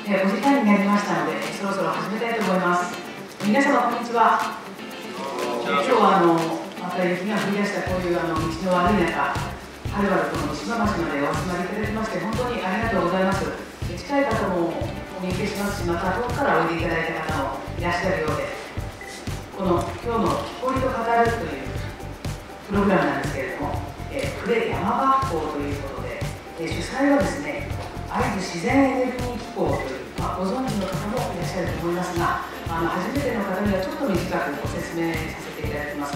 5時間になりましたので、そろそろ始めたいと思います。皆様、こんにちは。今日はまた雪が降り出したこういう道の悪い中、はるばるこの三島町までお集まりいただきまして、本当にありがとうございます。近い方もお見受けしますし、また遠くからおいでいただいた方もいらっしゃるようで、この今日の「木こりと語る」というプログラムなんですけれども、呉山学校ということで、主催はですね、会津自然エネルギー機構という、ご存知の方もいらっしゃると思いますが、初めての方にはちょっと短くご説明させていただきます。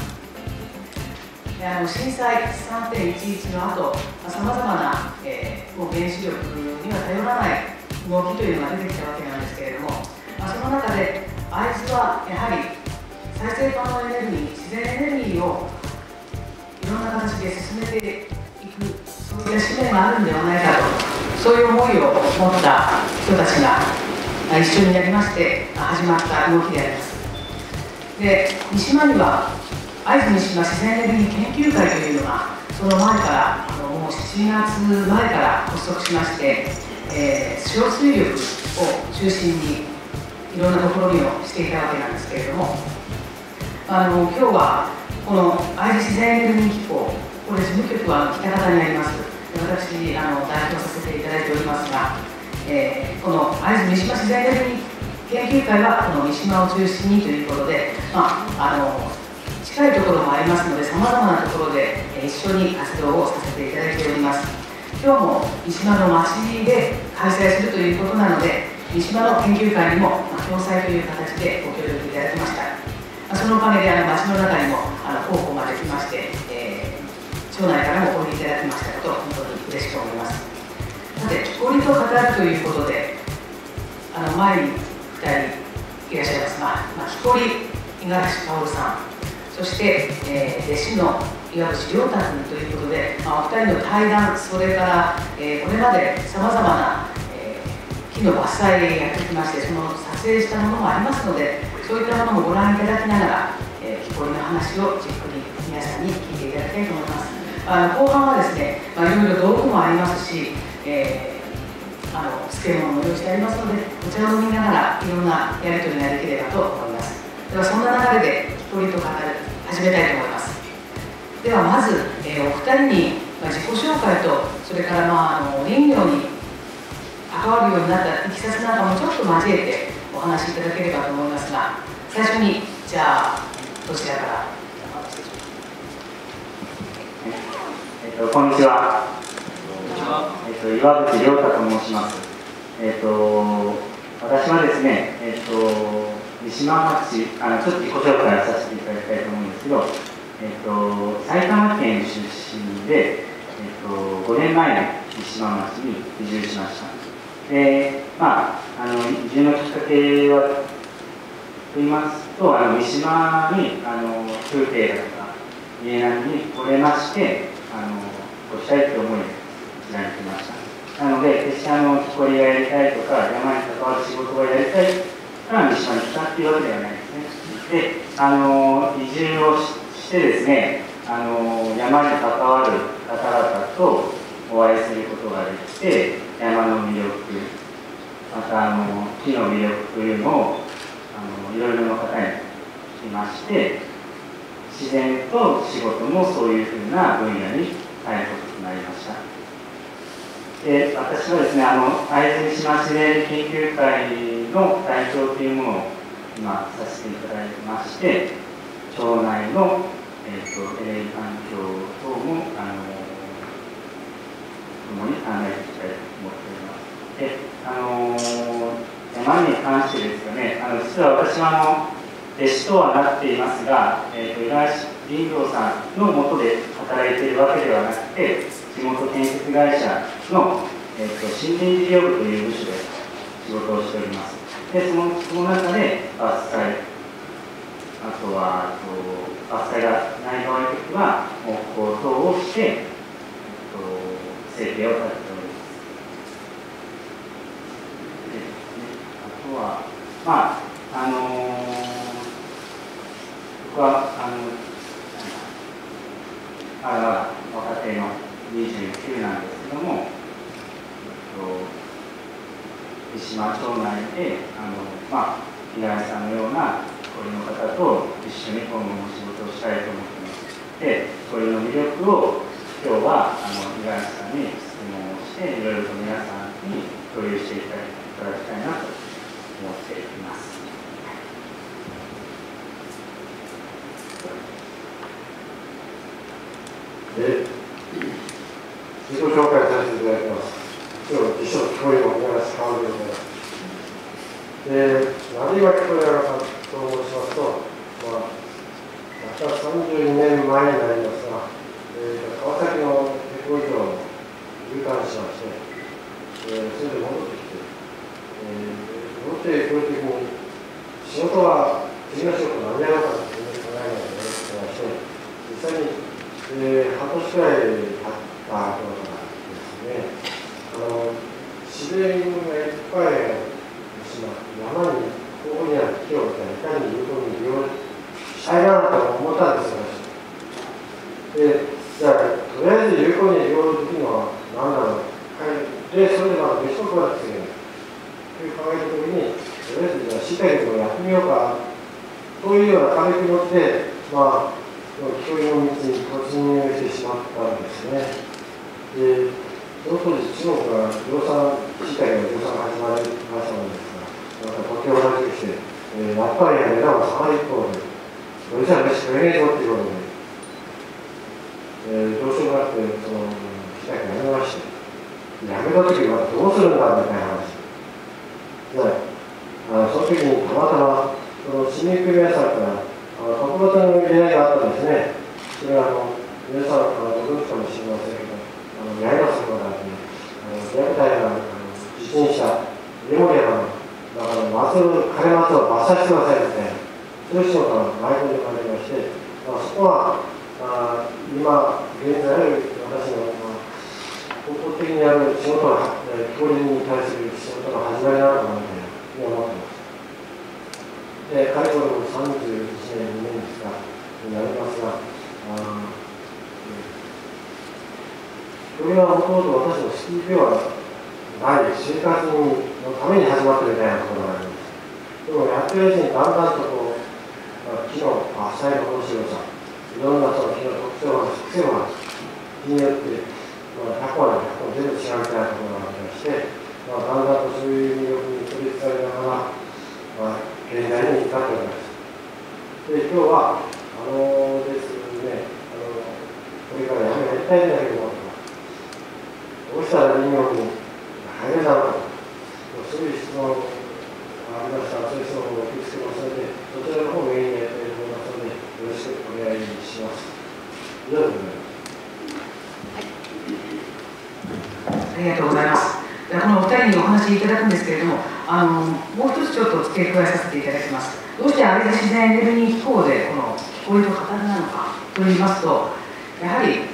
震災3.11 の後、さまざまな、もう原子力には頼らない動きというのが出てきたわけなんですけれども、その中で会津はやはり再生可能エネルギー、自然エネルギーをいろんな形で進めていく、そういう使命があるんではないかと、そういう思いを持った人たちが一緒になりまして始まった動きであります。で、三島には会津三島自然エネルギー研究会というのがその前からもう7月前から発足しまして、小水力を中心にいろんな試みをしていたわけなんですけれども、今日はこの会津自然エネルギー機構、これ事務局は北方にあります。私代表させていただいておりますが、この会津三島自然エネルギー研究会はこの三島を中心にということで、近いところもありますので、さまざまなところで一緒に活動をさせていただいております。今日も三島の町で開催するということなので、三島の研究会にも共催という形でご協力いただきました。そのおかげで町の中にも候補ができまして、町内からもおいでいただきましたこと、本当に嬉しく思います。さて、木こりと語るということで、前に2人いらっしゃいますが、木こり五十嵐薫さん、そして、弟子の岩渕亮太君ということで、お二人の対談、それから、これまでさまざまな、木の伐採をやってきまして、その撮影したものもありますので、そういったものもご覧いただきながら、木こりの話をじっくり皆さんに聞いていただきたいと思います。後半はですね、いろいろ道具もありますし、漬物も用意してありますので、お茶を飲みながらいろんなやり取りができればと思います。ではそんな流れで木こりと語る始めたいと思います。ではまず、お二人に自己紹介と、それから林業に関わるようになったいきさつなんかもちょっと交えてお話しいただければと思いますが、最初にじゃあどちらから。こんにちは。岩渕亮太と申します。私はですね、三島町、ちょっと自己紹介をさせていただきたいと思うんですけど、埼玉県出身で、5年前に三島町に移住しました。で、移住のきっかけはと言いますと、三島に風景だとか家並みに来れまして、したいと思い、こちらに来ました。なので、決して木こりがやりたいとか、山に関わる仕事がやりたいから三島に来たっていうわけではないですね。で、移住をしてですね、山に関わる方々とお会いすることができて、山の魅力、また木の魅力というのをいろいろな方に聞きまして、自然と仕事もそういうふうな分野に入ることとなりました。で、私はですね、会津三島自然研究会の代表というものを今させていただいてまして、町内の、エネルギー環境等も共に考えていきたいと思っております。で、山に関してですよね、実は私は弟子とはなっていますが、五十嵐林業さんの下で働いているわけではなくて、地元建設会社の、森林事業部という部署で仕事をしております。で、その中で伐採、あとは伐採がない場合の時は木工等をして、生計を立てております。あとは僕は若手の29なんですけども、三島町内で五十嵐さんのような氷の方と一緒に今後も仕事をしたいと思っています。で、氷の魅力を今日は五十嵐さんに質問をしていろいろと皆さんに共有していただきたいなと思っています。自己紹介させていただきます。今日、自称聞こえの五十嵐薫でございます。何が聞こえなかったと申しますと、約32年前になりますが、川崎の鉄工業を入館しまして、それで戻ってきて、戻ってくるときに、仕事は次の仕事何やろうかというふうに考えながら戻ってきまして、実際に、半年くらい経った頃からですね、自然がいっぱいある島、山に、ここにある木をいかに有効に利用したいなと思ったんですよ。じゃあ、とりあえず有効に利用できるのは何だろう。で、それで別のことだっていう考えたときに、とりあえずじゃあ、しっかりとやってみようかというような軽い気持ちで、教育の道に突入してしまったんですね。で、その当時、中国が量産自体の量産が始まりましたのですが、東京を同じくして、やっぱり値段が下がる一方で、それじゃ飯食えねえぞっていうことで、どうしようもなくて、その機械をやめまして、やめたときはどうするんだみたいな話。で、その時にたまたま、その市民組合さんから、特別の依頼があったんですね。それは皆さんご存知かもしれませんけど、八重洲の中に、虐待な自転車、メモリアの枯れ松を伐採してくださいみたいな、そういう仕事が前に生まれまして、そこは今、現在私の根本的にやる仕事が、教員に対する仕事が始まりなのかなと思っています。で、かれこれも31年、2年ですが、になりますが、これはもともと私の好きではない、生活のために始まっているみたいなところがあります。でもやってるうちにだんだんと木の伐採の面白さ、いろんなその木の特徴が、癖が木によって100個は100個全部違うみたいなところがありまして、だんだんとそういう魅力に取りつかれながら、現在に至っております。で、今日は、ですね、これからやりたいんだけども、どうしたら林業に入れたのかと、そういう質問がありましたら、そういう質問を受け付けますので、そちらの方をメインでやっていると思いますので、よろしくお願いします。以上でございます。ありがとうございます。このお二人にお話いただくんですけれども、もう一つちょっと付け加えさせていただきます。どうして会津自然エネルギー機構でこの気候と語るなのかといいますと、やはり、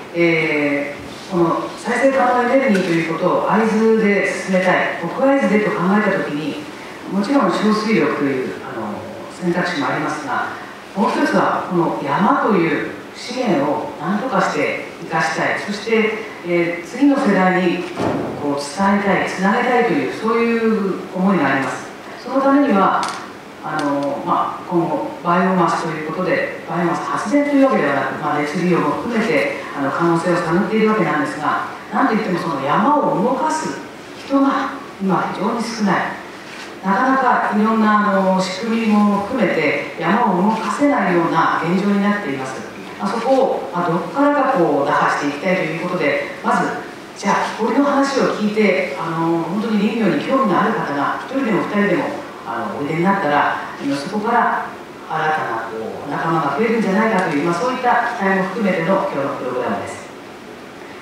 この再生可能エネルギーということを会津で進めたい、国会津でと考えたときに、もちろん小水力という選択肢もありますが、もう一つはこの山という資源を何とかして生かしたい、そして、次の世代にこう伝えたい、つなげたいという、そういう思いがあります。そのためには今後バイオマスということで、バイオマス発電というわけではなく、熱利用も含めて可能性を探っているわけなんですが、なんといってもその山を動かす人が今非常に少ない。なかなかいろんな仕組みも含めて山を動かせないような現状になっています。そこをどこからか打破していきたいということで、まずじゃあ氷の話を聞いて本当に林業に興味のある方が1人でも2人でもおいでになったら、そこから新たな仲間が増えるんじゃないかという、そういった期待も含めての今日のプログラムです。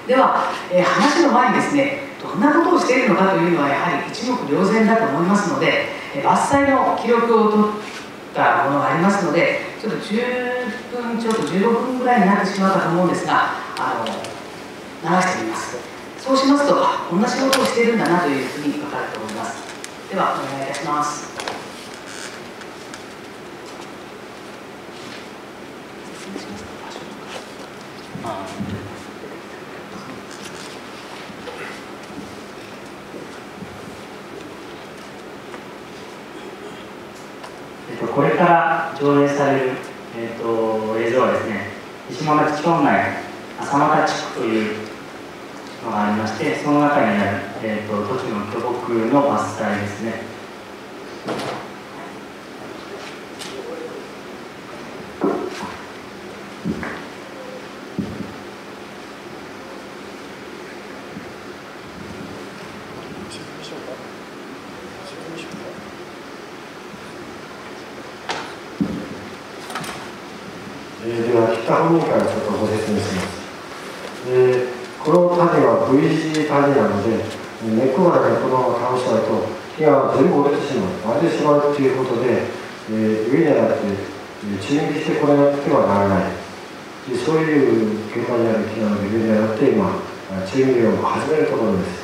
では、話の前にですね、どんなことをしているのかというのはやはり一目瞭然だと思いますので、伐採の記録を取ったものがありますので、ちょっと15分ぐらいになってしまうかと思うんですが、流してみます。そうしますと、こんな仕事をしているんだなというふうに分かると思います。では、お願いいたします。これから上映される、映像はですね、石間町町内浅俣地区というのがありまして、その中にある、土地の巨木の伐採ですね。では、北本人からちょっとご説明します。この谷は V 字谷なので、根っこがね、このまま倒しちゃうと、木が全部折れてしまう、割れてしまうということで、上に上がって、注入してこれなくてはならない。でそういう境界にある木なので、上に上がって、今、注入を始めるところです。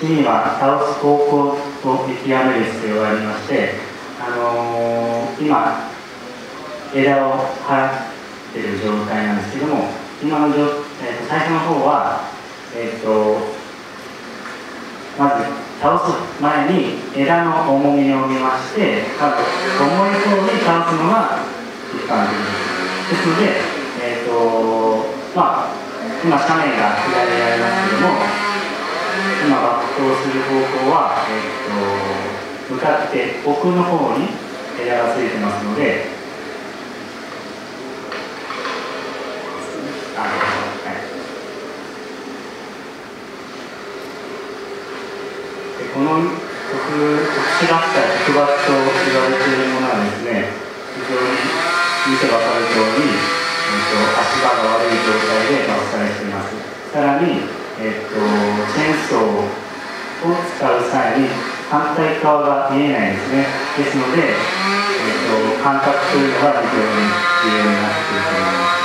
次には倒す方向を見極める必要がありまして、今枝を払っている状態なんですけども、今の最初の方は、まず倒す前に枝の重みを見まして、重い方に倒すのが一般的ですので、今斜面が左にありますけども、今抜刀する方向は、向かって奥の方に枝がついてますので、この特殊落下や特抜と言われているものはですね、非常に見て分かるように、足場が悪い状態で伐採しています。さらに、チェーンソーを使う際に反対側が見えないんですね。ですので、感覚というのが非常に重要になっていると思います。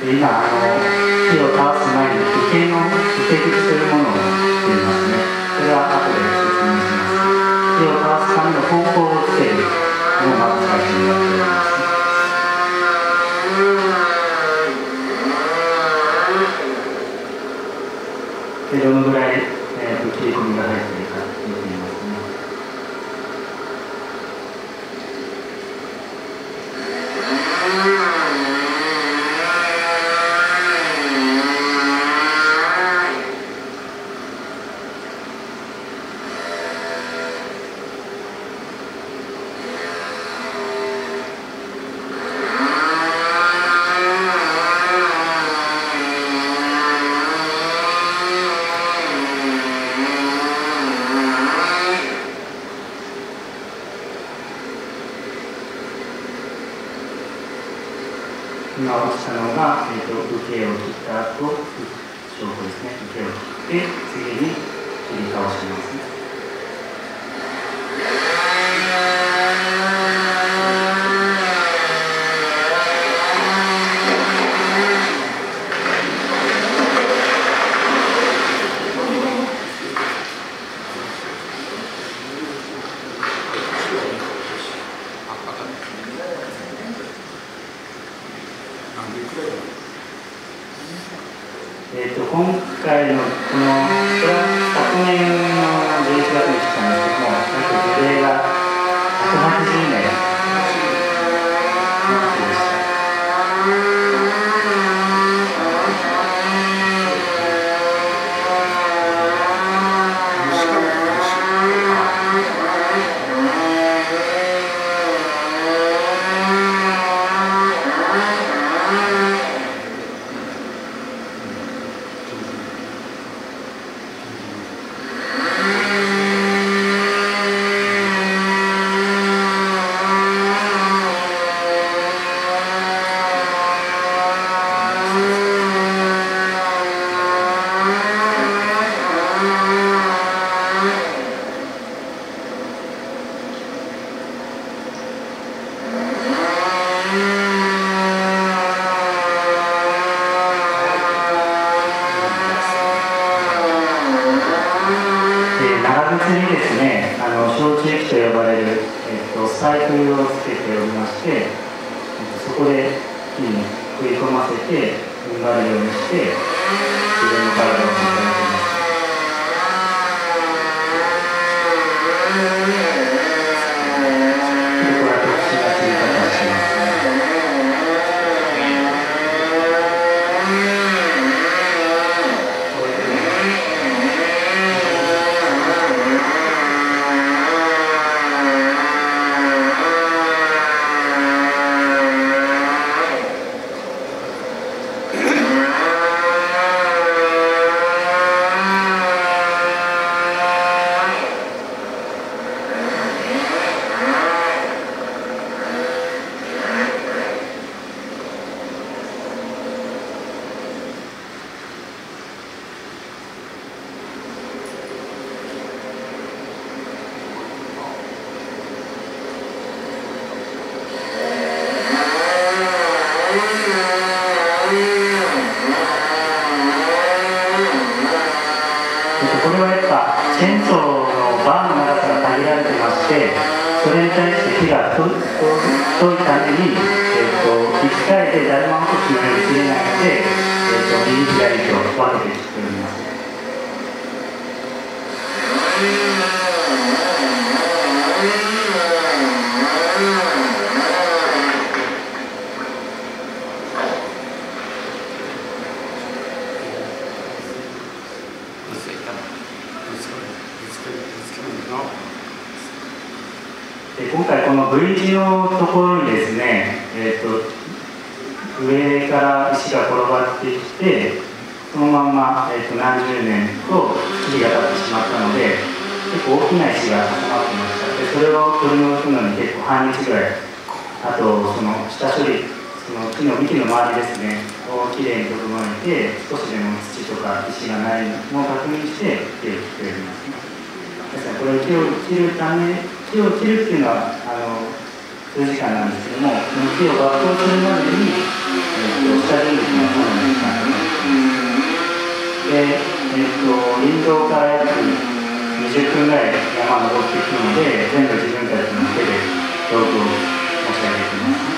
今、木を倒す前に受け口というものを言いますね。それは後で説明します。木を倒すための方向をつけるのがまず最初にやっております。で、どのぐらい、切り込みが入っているか見てみますね。今落ちたのが、受けを切った後、証拠ですね。受けを切って、次に切り倒します。今回のこれは昨年の11月にしたんですけども、樹齢が180年の木でした。長靴にですね、小中機と呼ばれる、スパイクをつけておりまして、そこで木に食い込ませて踏ん張るようにして自分の体を支えています。で、これは特殊な切り方をしています。こしてそれに対して木が太いために、1回でだるま落としのように切れないので、右左と分けて作っております。で今回この V 字のところにですね、上から石が転がってきてそのまま、何十年と月が経ってしまったので結構大きな石が集まってました。でそれを取り除くのに結構半日ぐらい、あとその下処理、その木の幹の周りですねをきれいに整えて少しでも土とか石がないのを確認して木を切っております。ですからこれ木を切るっていうのは数時間なんですけども、その木を抜刀するまでに、下準備のかなりの時間がかかります。で、林道から約20分ぐらい山登っていくので、全部自分たちの手で道具を持ち上げています。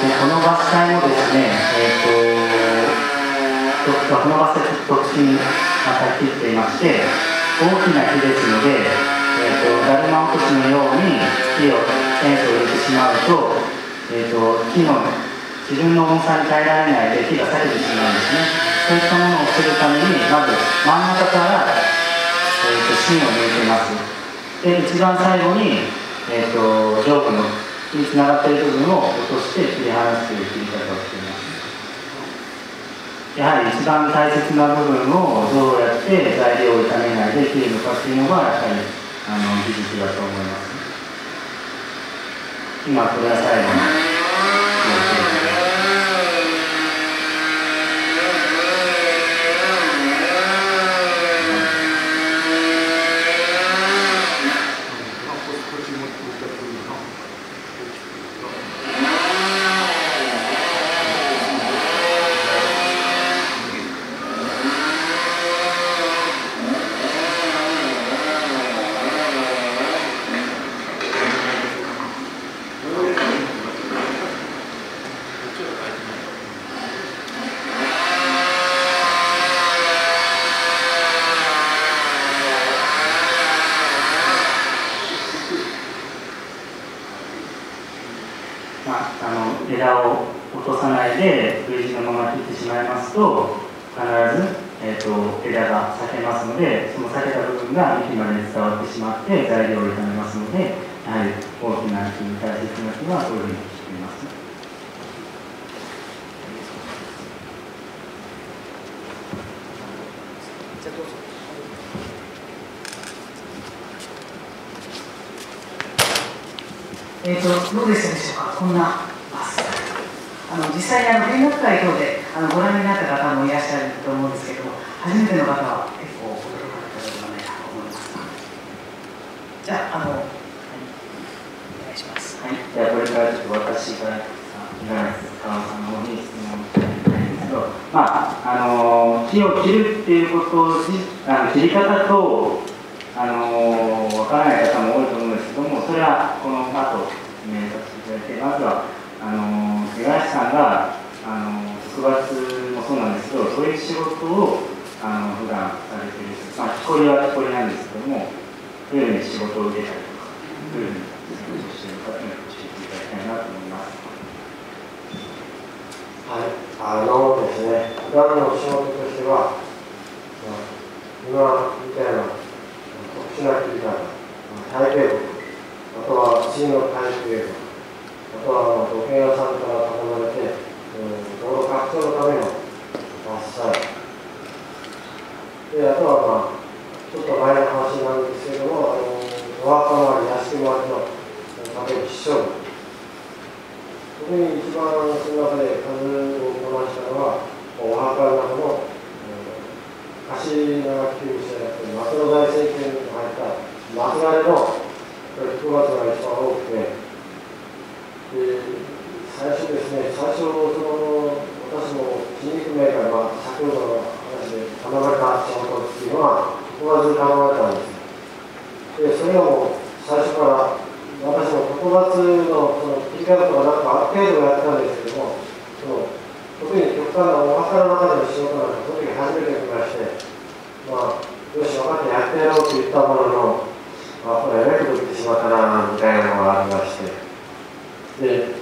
この伐採もですね、この伐採特殊にまた切っていまして、大きな木ですので、だるま落としのように木をセンスを入れてしまうと、木の自分の重さに耐えられないで木が裂けてしまうんですね。そういったものを防ぐために、まず真ん中から、芯を抜いています。で、一番最後に、上部のにつながっている部分を落として切り離すという切り方をしています。やはり一番大切な部分をどうやって材料を傷めないで切るのかというのがやっぱり技術だと思います。今これは最後の枝を落とさないで V 字のまま切ってしまいますと必ず、枝が裂けますので、その裂けた部分が幹まで伝わってしまって材料を傷めますので、やはり大きな木、大切な木はそういうふうに切っています。じゃあどうぞ。どうでしたでしょうか、こんな実際に見学会等でご覧になった方もいらっしゃると思うんですけども、初めての方は結構驚かれたのではないかと思いますが、じゃあ、お願いします。はい、じゃあこれからちょっと私から川さんの方に質問したいんですけど、木を切るっていうことを切り方とわからない方も多いと思うんですけども、それはこの後説明させていただいて、まずは五十嵐さんが特伐もそうなんですけど、そういう仕事を普段されている、木こりは木こりなんですけども、どういうふうに仕事を受けたりとか、どういうふうに仕事をしているかというのを教えていただきたいなと思います。はい、ですね、普段の仕事としては、今みたいな特殊な切り方、体系部、あとはチームの体系部、あとは土建屋さんから頼まれて、道路拡張のための伐採、であとは、ちょっと前の話なんですけれども、お墓周り、屋敷周りの例えば気象部、特に一番その中で数をこなしたのは、お墓の中の貸し長き牛じゃなくて、松の大政権に入った松金の9月が一番多くて、最初ですね、私も筋肉メーカーが先ほどの話で頼まれた仕事っていうのは、9月に頼まれたんです。で、それはもう最初から私も9月の切り方とかなんかある程度やってたんですけども、特に極端なお墓の中での仕事なんか、その時初めて来まして、よし、分かってやってやろうと言ったものの、これ、やめく言ってしまったな、みたいなのがありまして、で、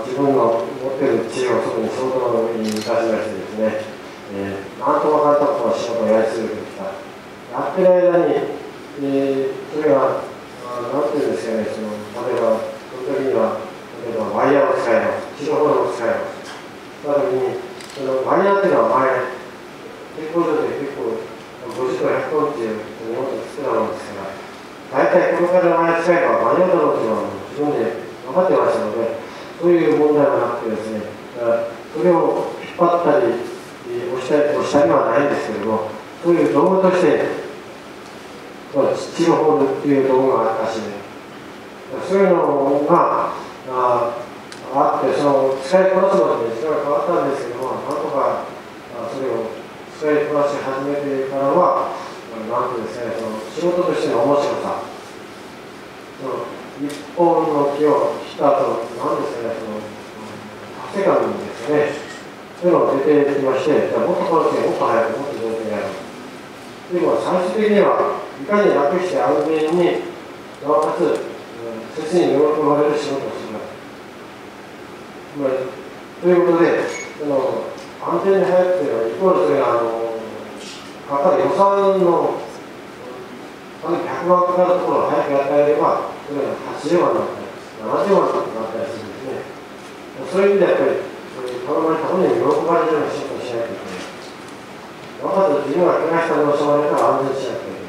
自分の持っている知恵を特に相当に生かしましてですね、なんと分かったことの仕事をやり続けてきた。やってる間に、それが、なんていうんですかね、例えば、その時には、例えばワイヤーを使います、治療法を使います。その時に、ワイヤーっていうのは前、鉄工所で結構、50と100トンっていう日本で作ったものですから、大体このからワイヤー使えば間に合うだろうというのは自分で分かってましたので、そういう問題はなくてですね、それを引っ張ったり、押したりはないんですけれども、そういう道具として、治療法っていう道具があったし、そういうのがあって、使いこなすのに時間が変わったんですけども、なんとかそれを使いこなし始めてからは、なんていうんですかね、仕事としての面白さ、一本の木を切った後、なんですかね、達成感ですよね、そういうのが出てきまして、じゃあもっとこの木をもっと早く、もっと上手にやる。でも最終的にはいかに楽して安全に、なおかつ、切に喜ばれる仕事をする。ということで、安全に早くというのは、イコールそれが、かかる予算の、100万かかるところを早くやってあげれば、それが80万になったり、70万になったりするんですね。そういう意味でやっぱり、頼まれた本人に喜ばれるような仕事をしないといけない。まず自分が怪我したのをしまれたら安全にしなきゃいけない。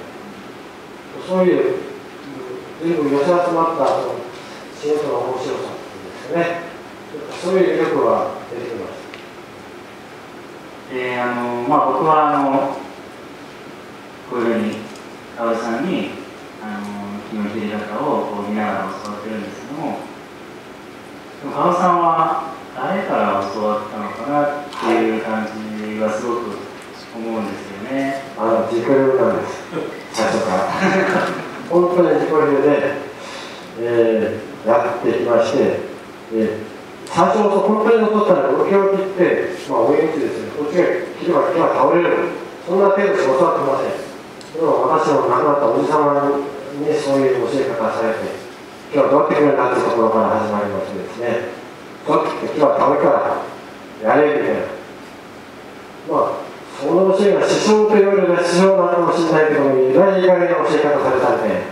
そういう、全部寄せ集まった仕事の面白さですね。そういう魅力は出てきました。僕はこういうふうに薫さんに木の切り方を見ながら教わってるんですけども、薫さんは誰から教わったのかなっていう感じはすごく思うんですよね。自己流なんです、最初から。本当に自己流で、やってきまして、最初の本当に残ったら、受けを切って、追い打ちですね、こっちが切れば木が倒れる、そんな程度しか教わってません。でも私の亡くなったおじ様にそういう教え方をされて、今日はどうやってくれるんだというところから始まりましてですね、どうやって木は倒れからやれみたいな。その教えが師匠というよりは師匠なのかもしれないけども、いい加減な教え方されたんで、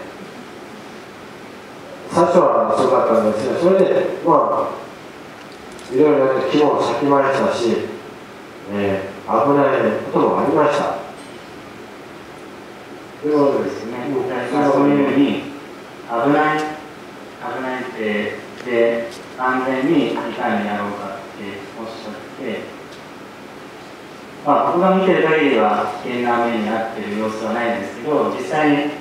最初はそうだったんですが、それで、いろいろやって木も咲きましたし、危ないこともありました。ということですね。そういうふうに危ないって、で、安全にいかにやろうかっておっしゃって、僕が見てる限りは危険な目に遭っている様子はないんですけど、実際に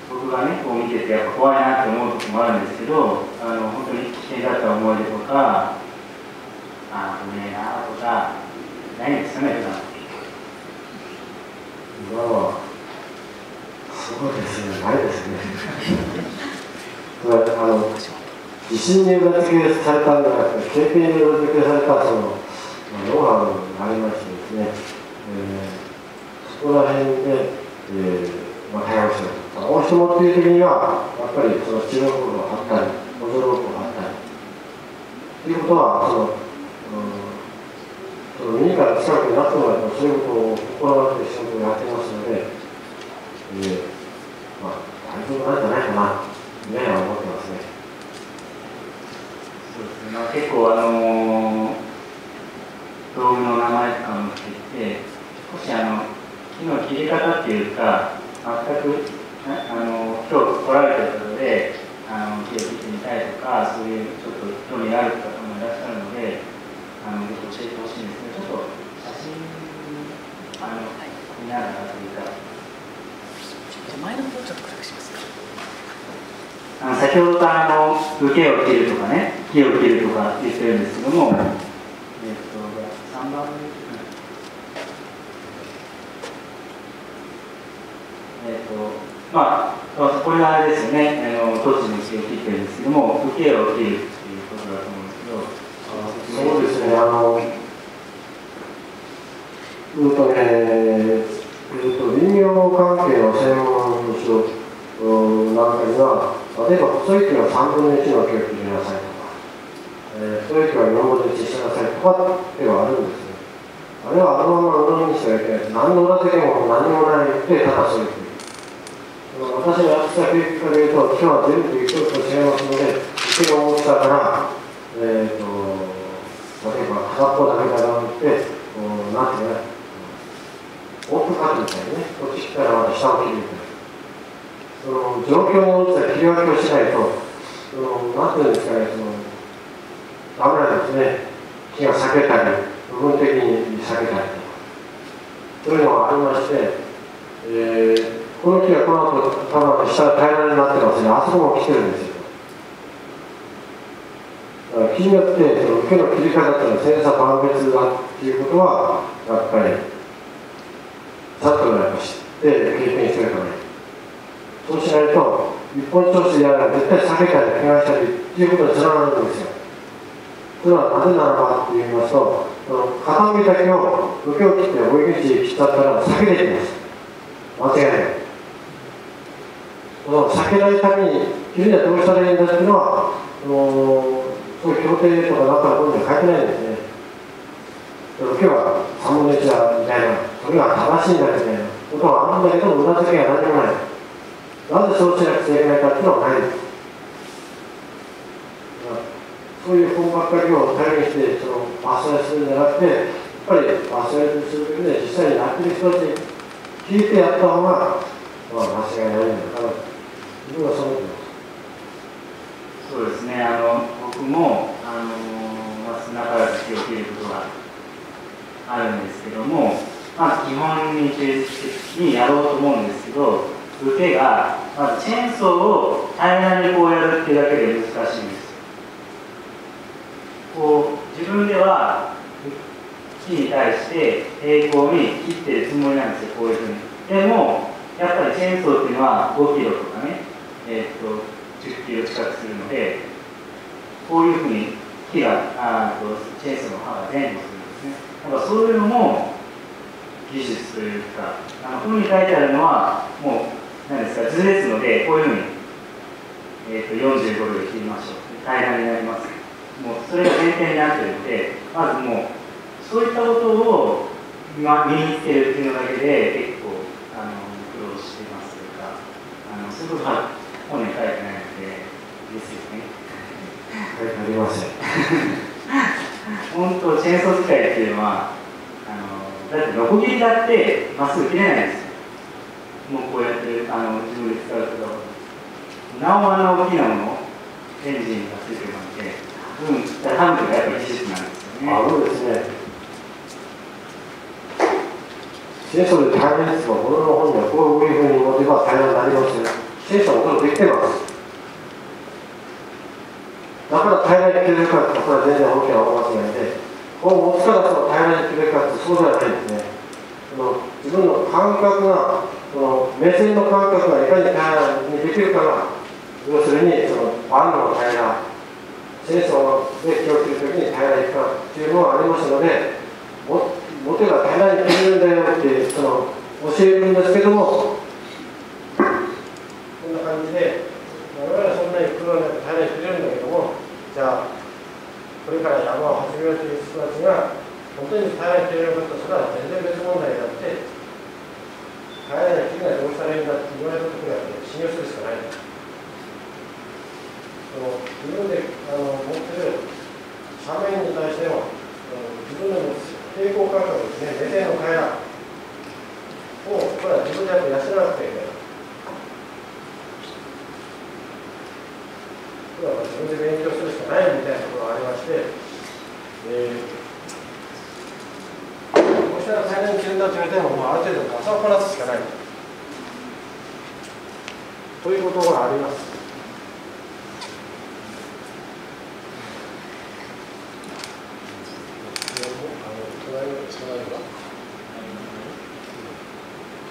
僕がね、こう見ててやっぱ怖いなって思う時もあるんですけど、本当に危険だった思い出とか、危ねえなとか、ないんですかね、普段。そうですね、ないですね。地震に裏付けされたんじゃなくて、経験に裏付けされたノウハウがありましてですね、そこら辺で、対応してる。大してもっていう時には、やっぱりその治療法があったり、補助ロープがあったり、ということは、耳から近くになってもらうと、そういうことを心がけて仕事をやっていますので、大丈夫なんじゃないかな、とは思ってますね。そうですね、結構道具の名前とかもついて、少し木の切り方っていうか、全く今日来られたことで木を切ってみたいとか、そういうちょっと興味がある方もいらっしゃるので、ぜひ教えてほしいんですけど、ちょっと写真見ながらというか、前の方ちょっと暗くしますか。先ほどから受けを切るとかね、木を切るとか言ってるんですけども、3番目。これはあれですよね、土地の木を切ってるんですけども、受けを切るっていうことだと思うんですけど、そうですね、林業関係の専門書なんかには、例えば細い木は3分の1の木を切りなさいとか、太い木は4分の1にしなさいとかではあるんですね。あれはあのまま鵜呑みにしてはいけない。何の裏付けも何もないで、ただそういう木。私がやってた結果でいうと、木は全部一つと違いますので、木の大きさから、例えば片っぽだけじゃなくて、なんていうの、オープンカットみたいにね、こっち来たらまた下を切るみたいな。その状況に応じた切り分けをしないと、なんていうんですかね、ダメなんですね。木が裂けたり、部分的に裂けたりとか。そういうのがありまして、この木はこの後、多分下が平らになってますね。あそこも来てるんですよ。だから木によって、木の切り方っていうのは千差万別だっていうことは、やっぱり、ざっとやっぱ知って経験してるからね。そうしないと、一本調子でやるのは絶対避けたり、怪我したりっていうことにつながるんですよ。それはなぜならばって言いますと、傾いた木を、受けを切って追い口切っちゃったら避けていきます。間違いない。避けないために、切りはどうしたらいいんだっていうのは、そういう協定とか中の本には書いてないんですね。受けは3分の1だみたいな、それが正しいんだみたいなことはあるんだけど、裏付けが何もない。なんでそうしなくちゃいけないかっていうのはないんです。そういう本ばっかりを頼りにして、伐採するんじゃなくて、やっぱり伐採するときに実際にやってる人たちに聞いてやった方が、間違いないんだから、自分はそう思ってます。そうですね、僕も砂から木を切ることがあるんですけども、基本に忠実にやろうと思うんですけど、受けが、まずチェーンソーを平らにこうやるっていうだけで難しいんです。自分では木に対して平行に切ってるつもりなんですよ、こういうふうに。でも、やっぱりチェーンソーっていうのは5キロとかね、10キロ近くするので、こういうふうに木がチェーンソーの刃が前後するんですね。だからそういうのも技術というか、本に書いてあるのはもう何ですか、図ですので、こういうふうに、45度で切りましょう。平らになります。もうそれが前提になっているので、まずもうそういったことを身につけるっていうのだけで結構苦労してますというか、そういうことは本に書いてないのでですよね。書いてありません。本当チェーンソー使いっていうのはだってノコギリだってまっすぐ切れないんですよ。もうこうやって自分で使うとなおあんな大きなものエンジンがついてるので、ハンドがやっぱり技術なんですよね。そうですね。チェーンソーで平らにすれば、この本にはこういうふうに持てば平らになりますよ。チェーンソーもこれできてます。だから平らに切れるかって、これは全然大きな大間違いで、こう持つからその平らに切れるかって、そうではないんですね。自分の感覚が、目線の感覚がいかに平らにできるかが、要するにバンドの平ら、チェーンソーで木を切るときに平らにいくかっていうのがありますので、持てば平らに切れるんだよって教えるんですけども、自分で持ってる斜面に対しての自分の平行感覚ですね、目線の変えらをこれは自分でやっぱ養わなくちゃいけない。これは自分で勉強するしかないみたいなところがありまして、こうしたら最大に決断と言われても、ある程度出さこなすしかないということがあります。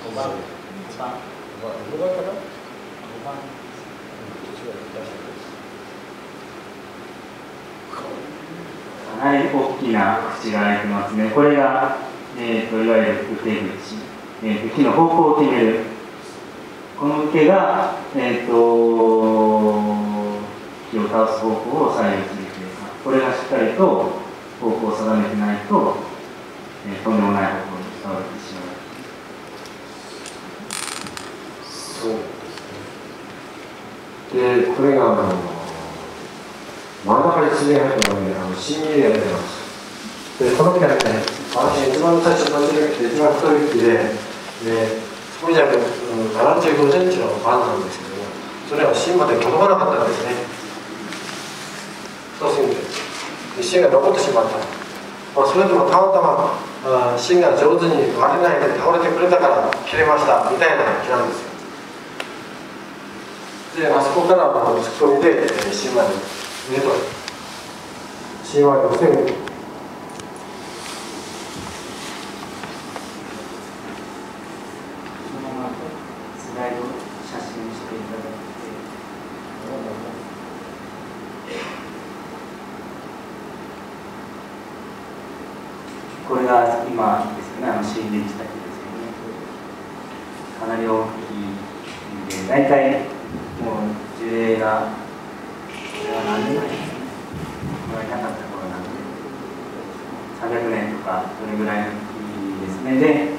5番かな。かなり大きな口が開いてますね。これが、いわゆる受け口、木の方向を決める。この受けが、木を倒す方向を左右するというか、これがしっかりと方向を定めてないと、とんでもない方向に倒れてしまう。そうですね。で、これが真ん中に水が入ったので、新エリアが出ます。で、この木はね、私一番最初の立ち木で一番太い木で、そこには75センチの板なんですけども、それは芯まで届かなかったんですね。そうするんです。芯が残ってしまった。それでもたまたま芯が上手に割れないで倒れてくれたから切れましたみたいな木なんですよ。で、そこから突っ込みで芯まで入れとる。芯割れを防ぐ。スライド写真していただいて、これが今ですね、死んできた木ですよね。かなり大きいんで、大体もう樹齢がこれは何年前ですかね。これはなかった頃なんで300年とかそれぐらいの木ですね。で、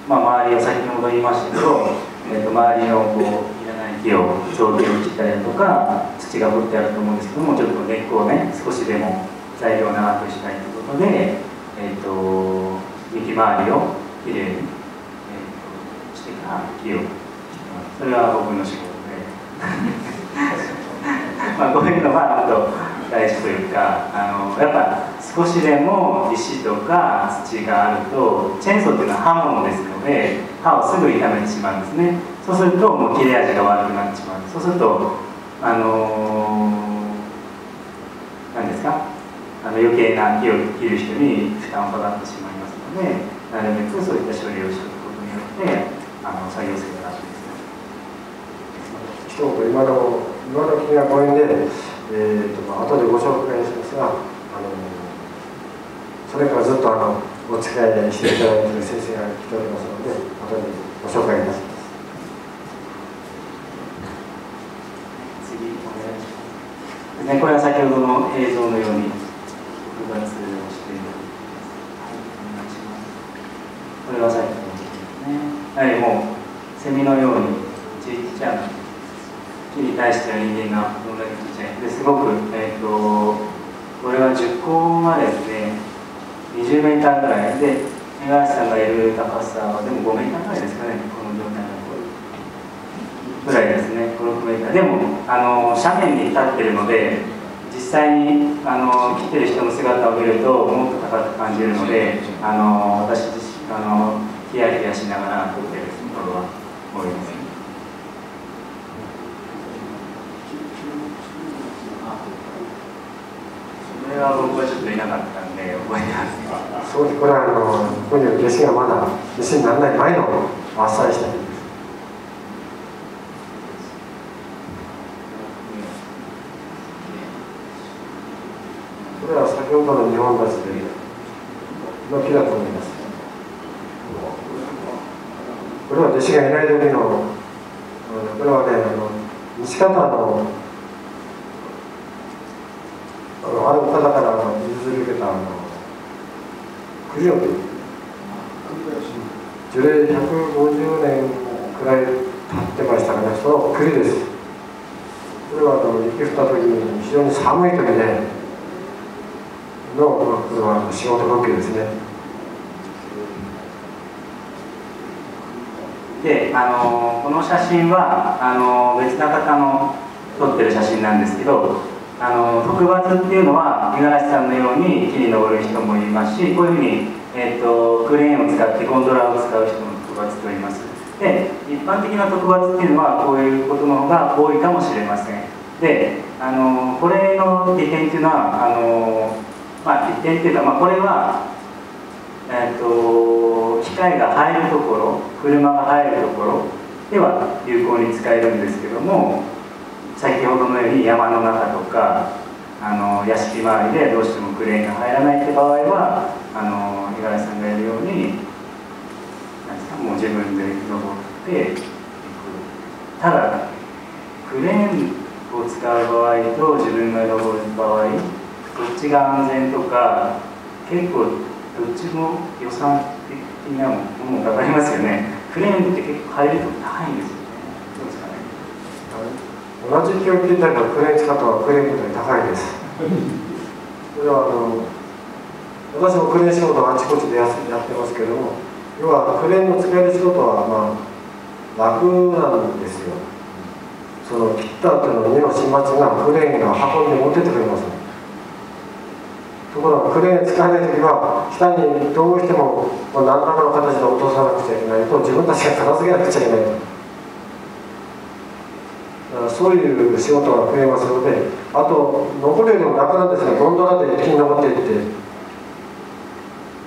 周りを先ほど言いましたけど、周りのこういらない木を長木を切ったりとか土が掘ってあると思うんですけども、ちょっと根っこをね少しでも材料を長くしたいということで、幹周りをきれいに、してから木を切ってます。それは僕の仕事でこういうのが大事というか、やっぱ少しでも石とか土があると、チェーンソーっていうのは刃物ですので刃をすぐ傷めてしまうんですね。そうするともう切れ味が悪くなってしまう。そうすると何ですか、余計な木を切る人に負担をかかってしまいますので、なるべくそういった処理をしておくことによって作業性が楽です。一言今の木がご縁で、後でご紹介しますが、それからずっとお付き合いしていただいている先生が来ておりますので、後でご紹介いたします。次お願いします。これは先ほどの映像のように複雑をしている。はい、お願いします。これは先ほどのですね。やはりもうセミのようにちっちゃな木に対しては人間がどんだけちっちゃいですごく、これは10個までですね、20メーターぐらいで、五十嵐さんがいる高さはでも5メーターぐらいですかね、この状態のぐらいですね、5、6メーター。でも斜面に立ってるので、実際に来てる人の姿を見るともっと高く感じるので、私自身ヒヤヒヤしながら撮ってるところは多いです。それは僕はちょっといなかったんで覚えてます。そうです。これはここに弟子がまだ弟子にならない前の伐採した木です。これは先ほどの日本橋の木だと思います。これは弟子がいない時の、これはね、西方のある方から譲り受けた栗の木、樹齢150年くらい経ってましたから、その栗です。った時に非常に寒い時での仕事風景ですね。で、この写真は別な方の撮ってる写真なんですけど、特伐っていうのは五十嵐さんのように木に登る人もいますし、こういうふうに、クレーンを使ってゴンドラを使う人も特伐と言います。で、一般的な特伐っていうのはこういうことの方が多いかもしれません。で、これの利点っていうのは利点っていうか、これは機械が入るところ、車が入るところでは有効に使えるんですけども、先ほどのように山の中とか屋敷周りでどうしてもクレーンが入らないって場合は五十嵐さんがやるようにもう自分で登っていく。ただクレーンを使う場合と自分が登る場合、どっちが安全とか結構どっちも予算的なものがかかりますよね。クレーンって結構入ると高いんですよね。どうですかね。同じ競技だからクレーン使った方がクレーンより高いです。これは私もクレーン仕事をあちこちでやってますけれども、要はクレーンの使える仕事は楽なんですよ。その切った後の2の始末がクレーンが運んで持ってってくれます。ところがクレーン使えないときは下にどうしても何らかの形で落とさなくちゃいけないと、自分たちが片付けなくちゃいけないと。そういう仕事が増えますので、あと登るよりも楽なんですね。ゴンドラで木に登っていっ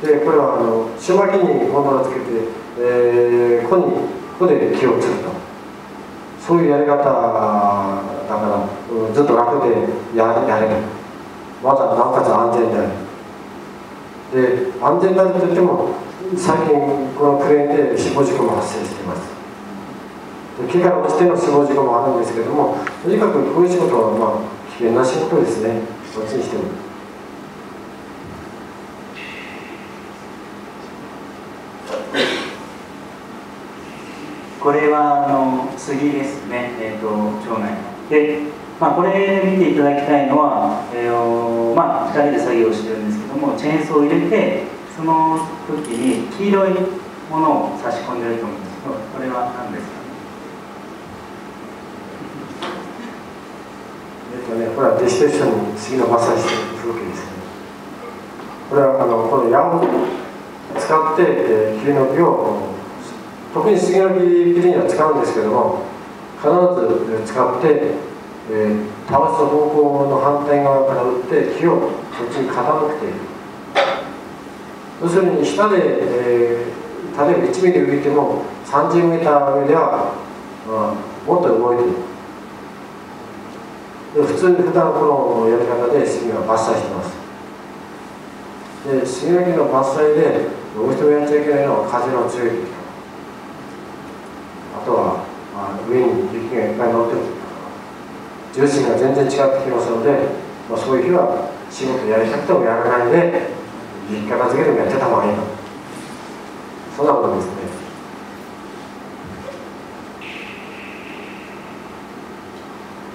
て、でこれは種巻にゴンドラつけて、こで木を吊ると、そういうやり方だから、ずっと楽でやれる。またなおかつ安全である。で安全であるといっても最近このクレーンで死亡事故も発生しています。木から落ちての死亡事故もあるんですけれども、とにかくこういう仕事は危険な仕事ですね。どっちにしても。これは杉ですね、町内で、これ見ていただきたいのは、2人で作業してるんですけども、チェーンソーを入れて、その時に黄色いものを差し込んでると思うんですけど、これは何ですかね。これは弟子と一緒に杉の伐採している風景ですね。これはこの矢を使って、桐の木を特に杉の木切りには使うんですけども、必ず使って倒す方向の反対側から打って木をそっちに傾けている。要するに下で、例えば1ミリ浮いても30メーター上では、もっと動いている。で普段このやり方で杉は伐採してます。で杉の木の伐採でどうしてもやっちゃいけないのは風の強い時と、あとは、上に雪がいっぱい乗ってる重心が全然違ってきますので、そういう日は仕事やりたくてもやらないで実家片付けでもやってた方がいいと、そんなことですね。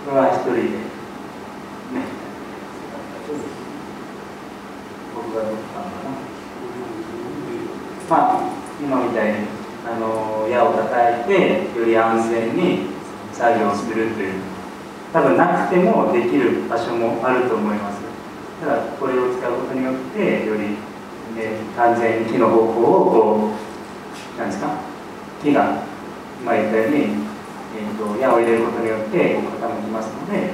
これは一人でね、僕が撮ったのかな。今みたいに矢を叩いてより安全に作業するという、多分なくてもできる場所もあると思います。ただこれを使うことによってより、安全に木の方向をなんですか、木が今言ったように、矢を入れることによって傾きますので、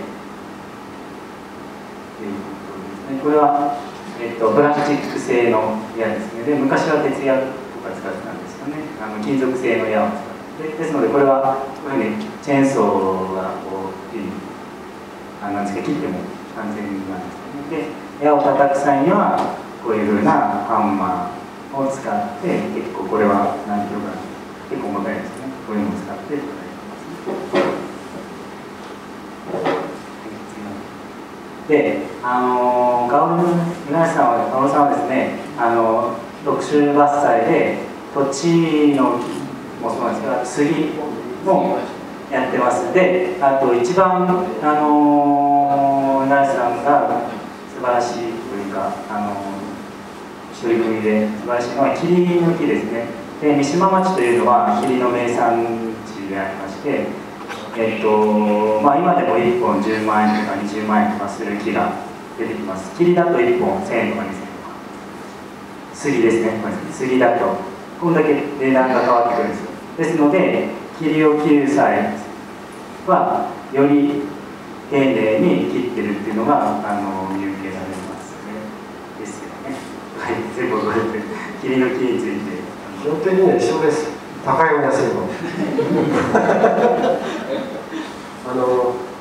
これは、プラスチック製の矢ですね。で昔は鉄矢とか使ってたんですよね。金属製の矢を使って、ですのでこれはこういうふうにチェーンソーがこうなんですか、切っても安全なんですよね。で矢を叩く際にはこういうふうなハンマーを使って、結構これは何キロか結構重たいですね。こういうのを使って叩いてます。で、五十嵐さんはですね、特殊伐採で土地のもそうなんですが、杉もやってます。で、あと一番ガラスさんが素晴らしいというか、取り組みで素晴らしいのは霧の木ですね。で、三島町というのは霧の名産地でありまして、今でも1本10万円とか20万円とかする木が出てきます。霧だと1本1000円とか2000円とか。杉ですね。杉だとこんだけ値段が変わってくるんですよ。ですので、霧を切る際はより丁寧に切ってるっていうのが見受けられますね。ですよね。はい、全部覚えて霧の木について。基本的には一緒です。高いも安いも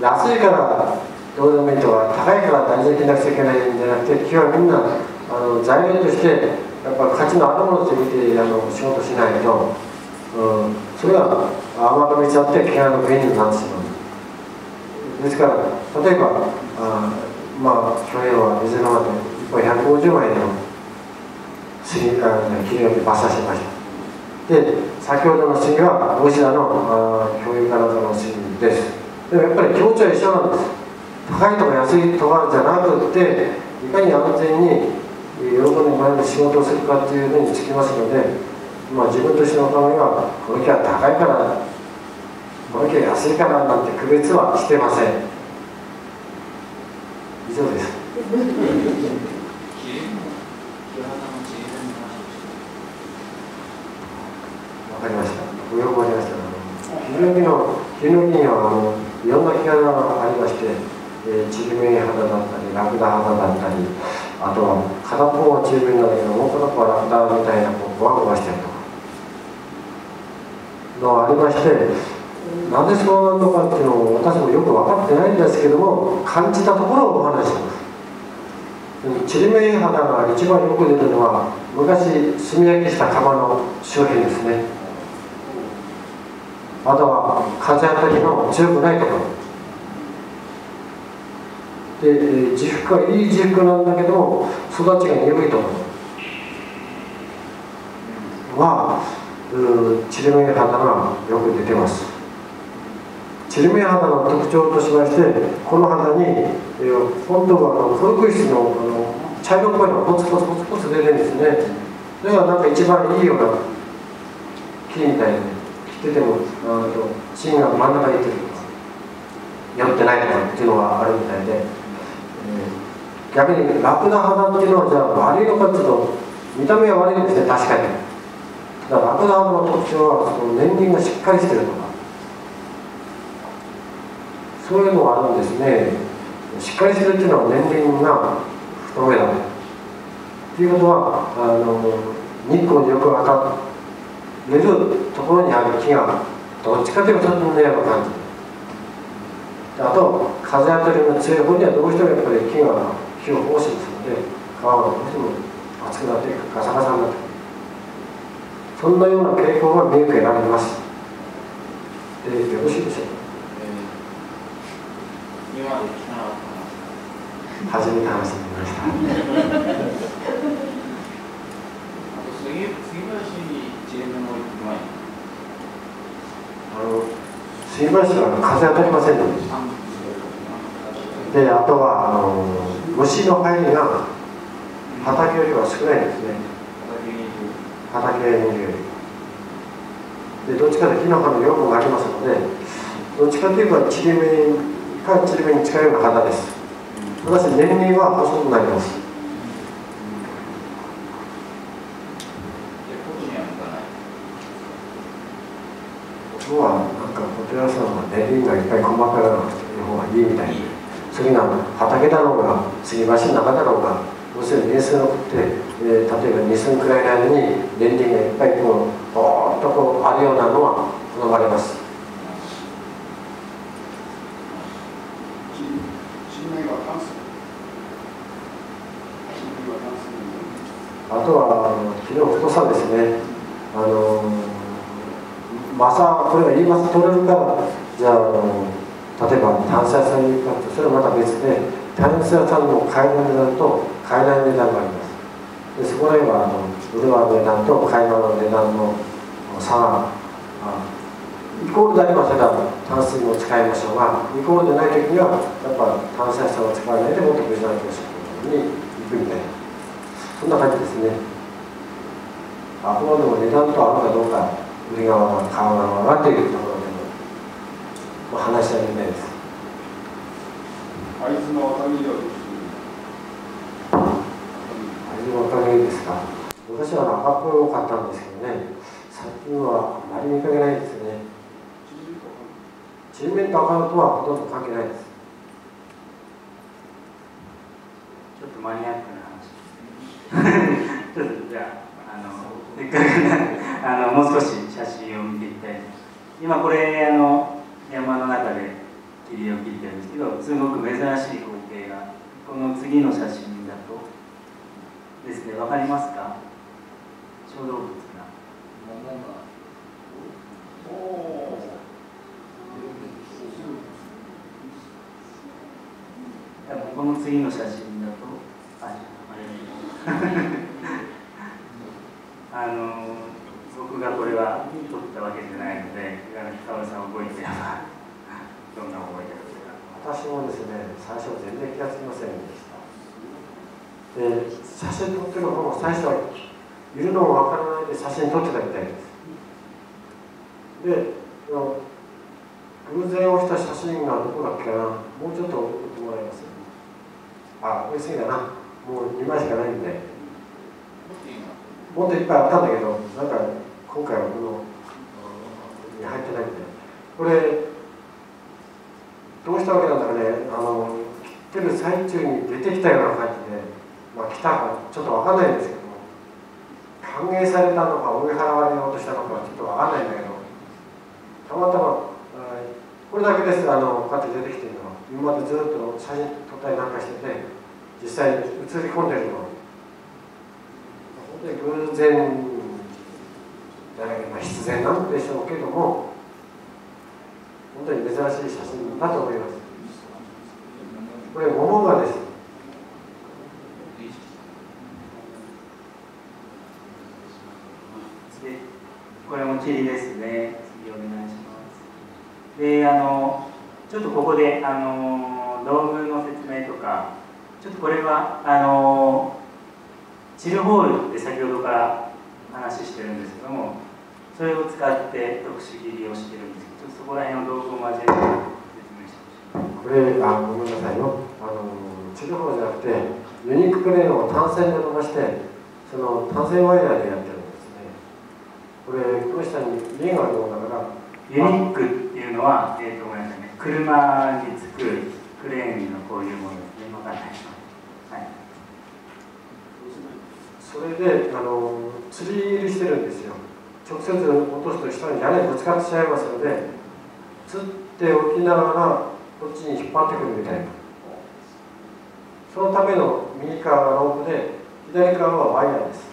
安いからどうでもいいとか、高いから大事にしなくちゃいけないんじゃなくて、基本はみんな材料としてやっぱ価値のあるものと見て仕事しないと、それが甘く見ちゃって怪我の原因になってしまう。ですから例えば去年は水のまで1本150万円の杉から切り分け伐採しました。で、先ほどの杉はロシアの教育からの杉です。でもやっぱり気持ちは一緒なんです。高いとか安いとかじゃなくて、いかに安全に喜んでもらえる仕事をするかというのにつきますので、自分としてのためにはこの木は高いからこの木は安いからなんて区別はしてません。以上です。わかりました。よくわかりました。ヒノキにはいろんな木肌がありまして、ちりめん肌だったり、ラクダ肌だったり、あとは片方はちりめんなんだけど、もう片方はラクダみたいなゴワゴワしてるとかのがありまして、なぜそうなるのかっていうのを私もよく分かってないんですけども、感じたところをお話しします。ちりめん肌が一番よく出るのは昔炭焼きした窯の周辺ですね。あとは風当たりの強くないところで、自服はいい自服なんだけども育ちが鈍いところはちりめん肌がよく出てます。ちりめん肌の特徴としまして、この肌に本当はフルクイスの茶色っぽいのがポツポツポツポツ出てるんですね。それがなんか一番いいような木みたいに切ってても芯が真ん中にいってるとか寄ってないとかっていうのがあるみたいで、逆にラクダ肌っていうのはじゃあ悪いのかっていうと、見た目は悪いんですね。確かに。だからラクダ肌の特徴はその年輪がしっかりしてるとか、そういうのがあるんですね。しっかりしてるっていうのは年輪が太めだということは、日光によく当たれるところにある木がどっちかというとそんなような感じ。あと風当たりの強い方にはどうしてもやっぱり火を放射するので、皮がどうしても熱くなってガサガサになってくる。そんなような傾向が見受けられます。で、よろしいでしょうか。今まで聞かなかった初めて話してみました。あと杉林にちりめんの前杉林は風当たりませんので、あとは虫の入りが畑よりは少ないんですね。畑にいるより。で、どっちかというと木の葉のよくなりますので、どっちかといえばちりめんかちりめんに近いような肌です。ただし年輪は細くなります。今日はなんかお寺さんは年輪がいっぱい細かな方がいいみたいで、次の畑だろうが杉橋の中だろうが、要するに年数が送って、例えば2寸くらいの間に年輪がいっぱいこうボーッとこうあるようなのは好まれます。あとは木の太さですね。これが言います取れるから、じゃあ例えばタンス屋さんに行くかと、それはまた別で、タンス屋さんの買いの値段と買えない値段があります。でそこでは売る値段と買いの値段の差がいイコールであればただ淡水も使いましょうが、イコールでないときにはやっぱ炭酸水を使わないでもっと無事な教職に行くみたいな、そんな感じですね。あくまでも値段と合うかどうか、売り側が買う側がというところでも、話し合いみたいです。会津の赤身ではどうして会津の赤身ですか。昔は赤っぽい多かったんですけどね、最近はあまり見かけないですね。ちりめんと赤とはほとんど関係ないです。ちょっとマニアックな話ですね。ちょっとじゃあ、せっかくなもう少し写真を見ていきたい。今これ山の中で霧を切ってるんですけど、すごく珍しい光景がこの次の写真だとですね、わかりますか？小動物が。この次の写真だと、僕がこれは撮ったわけじゃないので、北川さん覚えてればどんな覚えてるか。私もですね、最初全然気がつきませんでした。で、写真撮ってる方も最初はいるのもわからないで写真撮ってたみたいです。で、偶然をした写真がどこだっけな、もうちょっと送ってもらえます？あ、これ次だな。もう2枚しかないんで。もっといっぱいあったんだけど、なんか今回はこのに入ってないんで。これ、どうしたわけなんだかね、切ってる最中に出てきたような感じで、来たかちょっとわかんないんですけども、歓迎されたのか追い払われようとしたのかちょっとわかんないんだけど、たまたま、これだけです、こうやって出てきてるのは、今までずっと写真撮ったりなんかしてて、実際に映り込んでるのは、本当に偶然じゃないか、必然なんでしょうけども、本当に珍しい写真だと思います。これ、モモンガです。これも霧ですね。次お願いします。で、ちょっとここで道具の説明とか、ちょっとこれはチルホールって先ほどから話してるんですけども、それを使って特殊切りをしてるんですけど、ちょっとそこら辺の道具を交えて説明してほしい。これ、ごめんなさいよ。チルホールじゃなくて、ユニーククレーンを単線で伸ばして、その単線ワイヤーでやってるんですね。これ、この下に家があるものだから。ユニークっていうのは、ごめんなさいね、車につくクレーンのこういうものですね。わかんない。はい。それで、吊り入りしてるんですよ。直接落とすと下に屋根にぶつかってしまいますので、吊っておきながら、こっちに引っ張ってくるみたいな。そのための右側がロープで、左側はワイヤーです。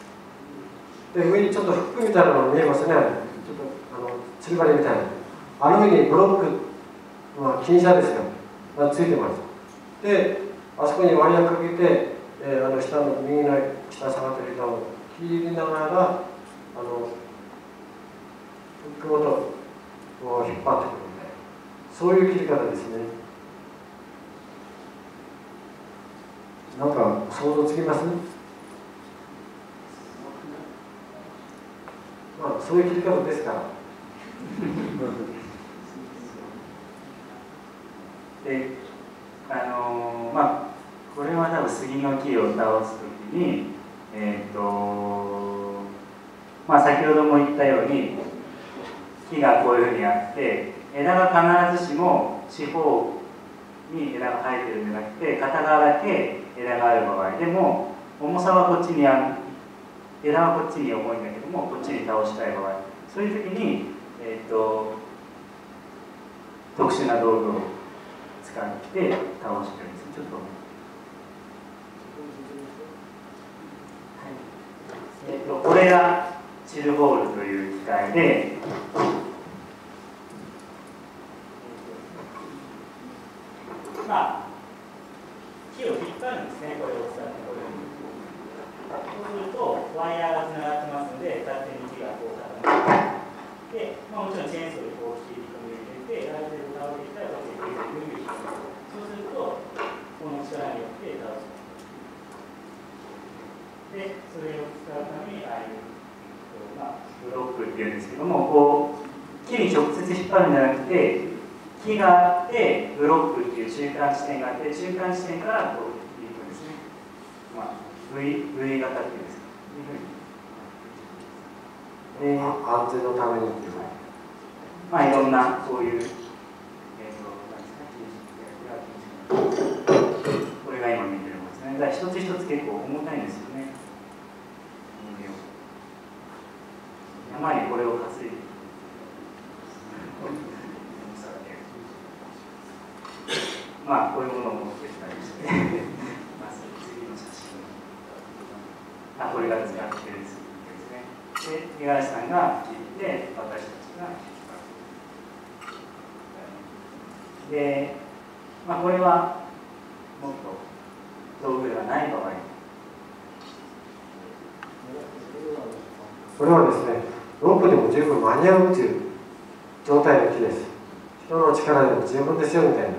で、上にちょっとフックみたいなのが見えますね。ちょっと吊り針みたいな。上にブロック、金車ですよ。がついてます。で、あそこにワイヤーかけて、下の右の下下がってる板を切りながら、フックごとこう引っ張ってくるみたいな、そういう切り方ですね。なんか想像つきます？そういう切り方ですから。で、これは多分杉の木を倒すときに、先ほども言ったように木がこういうふうにあって、枝が必ずしも四方に枝が生えてるんじゃなくて、片側だけ枝がある場合でも、重さはこっちに枝はこっちに重いんだけども、こっちに倒したい場合、そういう時に、特殊な道具を使って倒してるんです。ちょっとこれがチルホールという機械で、木を引っ張るんですね、これを使ってこれを。そうするとワイヤーがつながってますので、勝手に木がこう傾いて、もちろんチェーンソーでこう切りて倒す。で、それを使うために、ああいう、ブロックっていうんですけども、こう木に直接引っ張るんじゃなくて、木があって、ブロックっていう中間地点があって、中間地点からこういくんですね。V 型っていうんですか。安全のためにっていう。いろんなこういう、これが今見てるものですね。だから一つ一つ結構重たいんですよね。山にこれを担いでこういうものを持ってきたりしてまず次の写真これが使ってるですね。で、五十嵐さんが切って私たちが引っ張る。で、これはもっと道具がない場合、これはですね、ロープでも十分間に合うという状態の木です。人の力でも十分ですよみたいな。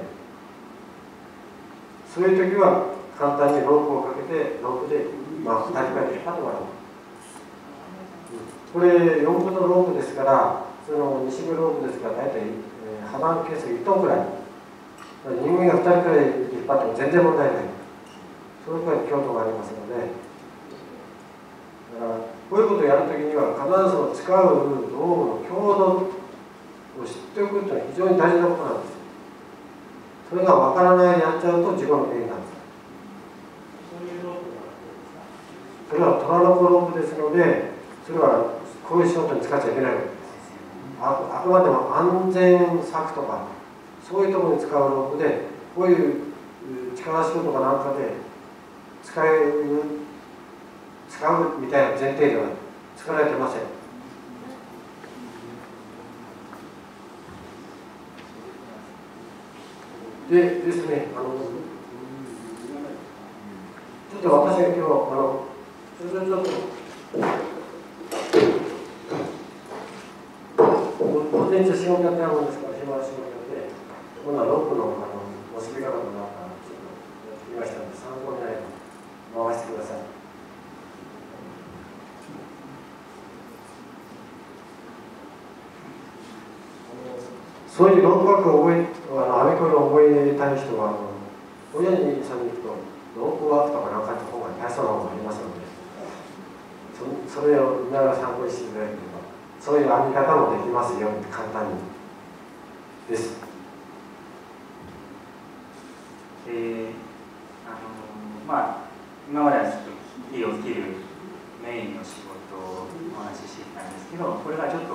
そういう時は簡単にロープをかけて、ロープで2人から引っ張ってもらう。これ4分のロープですから、その西部ロープですから、大体、幅のケース1トンくらい。人間が2人くらい引っ張っても全然問題ない。そのくらい強度がありますので、だからこういうことをやるときには、必ず使う道具の強度を知っておくというのは非常に大事なことなんです。それが分からないでやっちゃうと事故の原因なんです。そういうロープがそれは虎の子ロープですので、それはこういう仕事に使っちゃいけないわけです。あくまでも安全策とか、そういうところに使うロープで、こういう力仕事かなんかで使うみたいな前提では作られてません。でですね、ちょっと私が今日午前中仕事やってあるんですから、暇な仕事やって、今度はロープの結び方となんかちょっとやってみましたので、参考になれば回してください。そういうロープワークをアメコミを覚えたい人は、親にさんに行くと、ロープワークとかなんかの方が大層な方がありますので、それをみんなが参考にしていただければ、そういう編み方もできますよって簡単にです。今まではちょっと木を切るメインの仕事をお話ししてきたんですけど、これがちょっと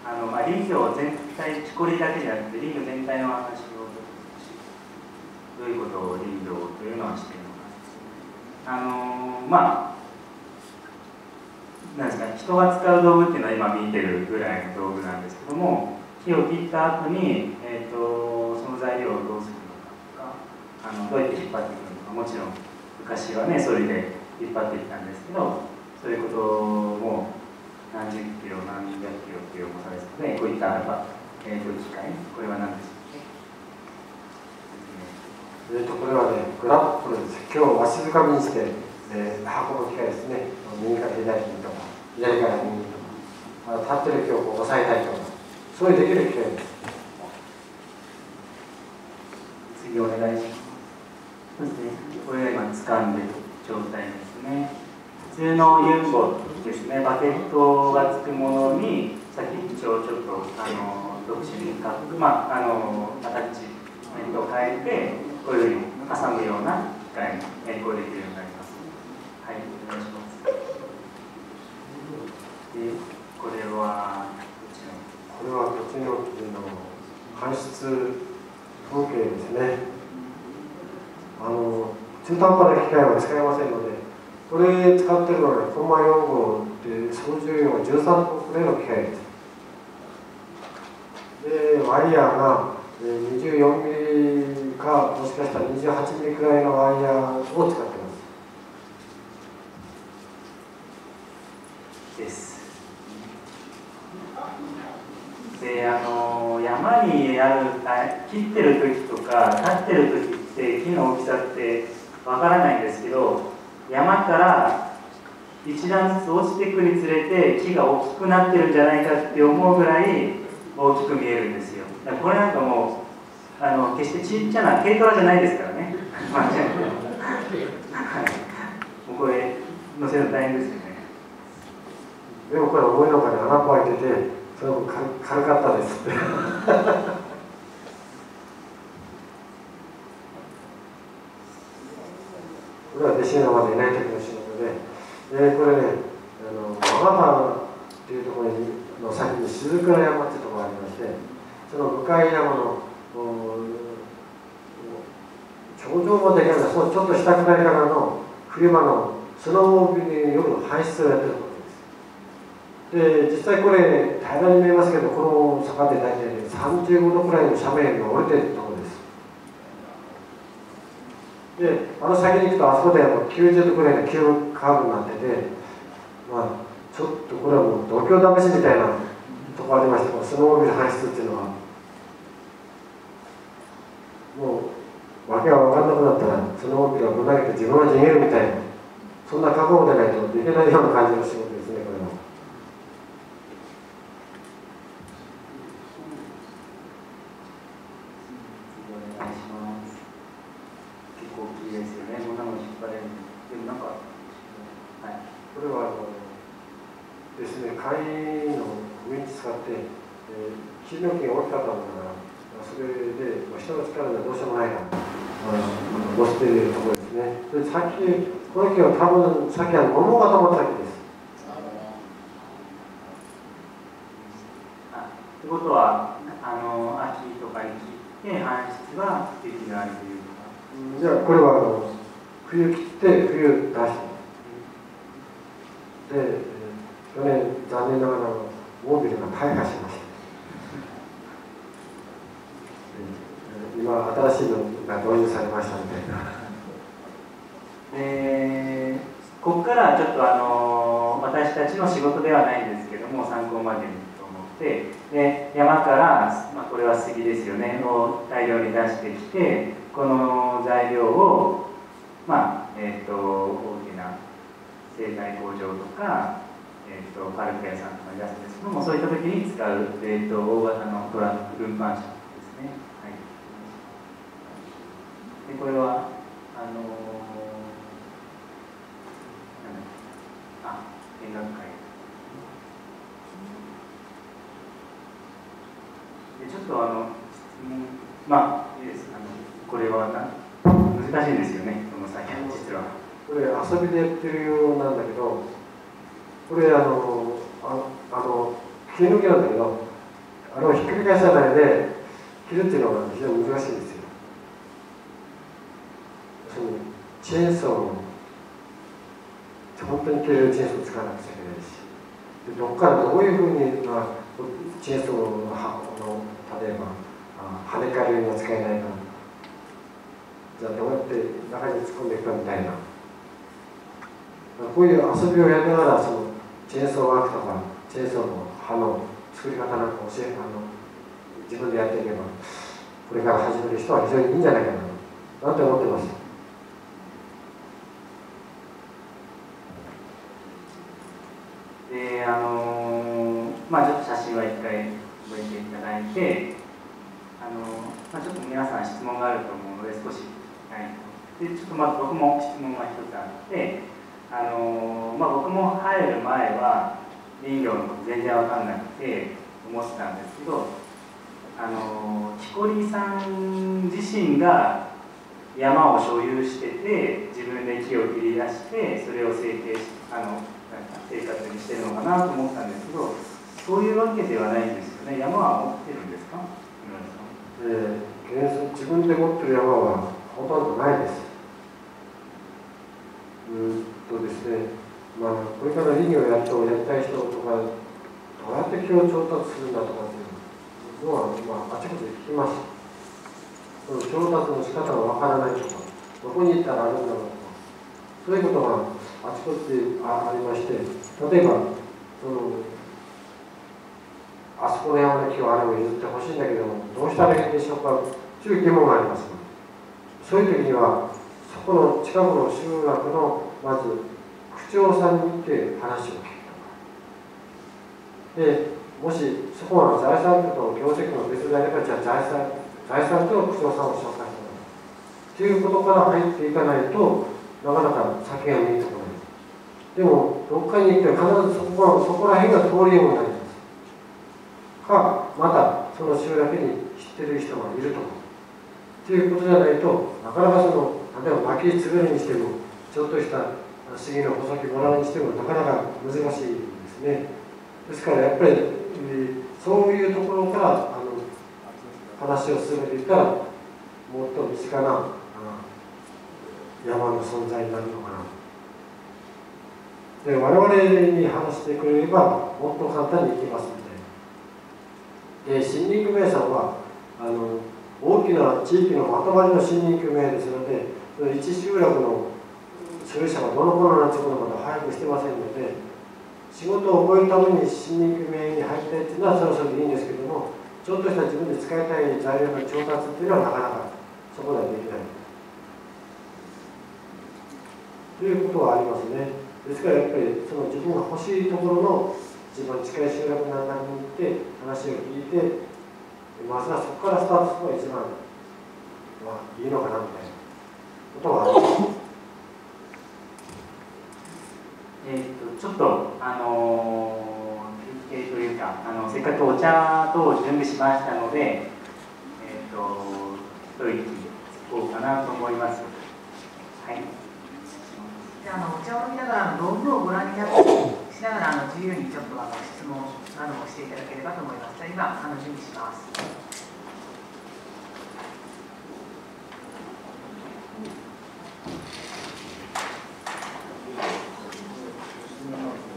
林業全体、木こりだけじゃなくて林業全体の話をどういうことを林業というのはしているのか。なんですか、人が使う道具っていうのは今見てるぐらいの道具なんですけども、木を切った後に、その材料をどうするのかとか、どうやって引っ張ってくるのか、もちろん昔はね、それで引っ張ってきたんですけど、そういうことも何十キロ、何百キロっていう重さですので、こういった機械、これは何ですか？これはね、グラップルです。今日わしづかみにして、運ぶ機械ですね。右から左にとか、左から右にとか、立ってる木をこう押さえたりとか、そういうできる機械です。次お願いします。そうですね。これが今掴んでる状態ですね。普通のユンボですね、バケットがつくものに、先っちょをちょっと独自に形を変えて、こういうふうに挟むような機械に変更できるようになります。はい、お願いします。で、これは土地の搬出風景ですね。中途半端な機械は使えませんので、これ使ってるのはコンマ4号で総重量が13トンくらいの機械です。で、ワイヤーが24ミリか、もしかしたら28ミリくらいのワイヤーを使っています。です。で、山に切ってる時とか立ってる時って木の大きさってわからないんですけど、山から一段ずつ落ちていくにつれて木が大きくなってるんじゃないかって思うぐらい大きく見えるんですよ。だからこれなんかもう決してちっちゃな軽トラじゃないですからね。はい、もうこれ乗せるの大変ですよね。でもこれ思いの中に穴っ開いてて、それも軽かったですって。これは弟子がまだいない時の仕事で、これね、マガタっていうところの先に雫の山っていうところがありまして、その向かい山の頂上まで行けない、そのちょっと下下りからの冬間のスノーモービルに夜の搬出をやってるところです。で、実際これ平らに見えますけど、この坂で大体、ね、35度くらいの斜面が降りてるところです。で、先に行くとあそこで90度くらいの急カーブになってて、ちょっとこれはもう度胸試しみたいなところありまして、このスノーモービル搬出っていうのはもう訳が分かんなくなったらスノーモービルをぶん投げて自分は逃げるみたいな、そんな覚悟でないとできないような感じの仕事ですね、これは。これはですね、会員の上に使って、治療器が大きかったものだから、それで人の力ではどうしようもないから乗せているところですね。で、さっきこの木は多分さっき桃が止まった木です。ということは秋とかに切って搬出は雪があるというか。じゃあこれは冬切って冬出して。で、去年残念ながらモービルが開花しました。今新しいのが導入されましたので。ここからちょっと私たちの仕事ではないんですけども、参考までにと思って、で山から、これは杉ですよねを大量に出してきて、この材料を大きな製材工場とか、パルプ屋さんとかに出すんですけども、そういった時に使う、大型のトラック運搬車ですね。はい、でこれは見学会でちょっとこれは難しいんですよね、この作業実は。これ遊びでやってるようなんだけど、これ切り抜きなんだけど、ひっくり返さないで切るっていうのが非常に難しいんですよ。そのチェーンソーを本当に切れるチェーンソーを使わなくちゃいけないし、でどこからどういうふうに、チェーンソーの例えば跳ね返るようには使えないか、じゃあどうやって中に突っ込んでいくかみたいな、こういう遊びをやりながらそのチェーンソーワークとかチェーンソーの刃の作り方なんか自分でやっていけば、これから始める人は非常にいいんじゃないかななんて思ってます。でちょっと写真は一回覚えていただいて、ちょっと皆さん質問があると思うので少し、でちょっと僕も質問が一つあって、僕も入る前は林業のこと全然分かんなくて思ってたんですけど、木こりさん自身が山を所有してて自分で木を切り出してそれを生活にしてるのかなと思ったんですけど、そういうわけではないんですよね。山は持ってるんですか？自分で持ってる山はほとんどないです。ですね、これから林業をやりたい人とか、どうやって木を調達するんだとかっていうのは、あちこちで聞きます。その調達の仕方がわからないとか、どこに行ったらあるんだろうとか、そういうことがあちこちでありまして、例えば、あそこの山の木をあれを譲ってほしいんだけども、どうしたらいいでしょうかという疑問があります。そういう時には、そこの近くの集落のまず区長さんに行って話を聞くとか、でもしそこの財産と業績の別であれば、じゃあ財産と区長さんを紹介してもらうということから入っていかないとなかなか先が見えてこない。でもどっかに行って必ずそこら辺が通りようになりますか、またその集落に知ってる人がいるとかということじゃないと、なかなか例えば薪つぐるにしてもちょっとした杉の穂先もらうにしてもなかなか難しいですね。ですからやっぱり、そういうところから話を進めていったらもっと身近な山の存在になるのかな。で我々に話してくれればもっと簡単にいきますので、森林組合さんは大きな地域のまとまりの森林組合ですので、一集落の所有者がどの頃になってくるのかと把握してませんので、仕事を覚えるために森林組合に入ったいというのはそろそろでいいんですけども、ちょっとした自分で使いたい材料の調達っていうのはなかなかそこではできないということはありますね。ですからやっぱりその自分が欲しいところの自分に近い集落の中に行って話を聞いて、まずはそこからスタートするのが一番いいのかなみたいなことはあります。ちょっと休憩というかせっかくお茶等準備しましたので、一息つこうかなと思います。はい。でお茶を飲みながら道具をご覧になってしながら自由にちょっと質問などもしていただければと思います。今準備します。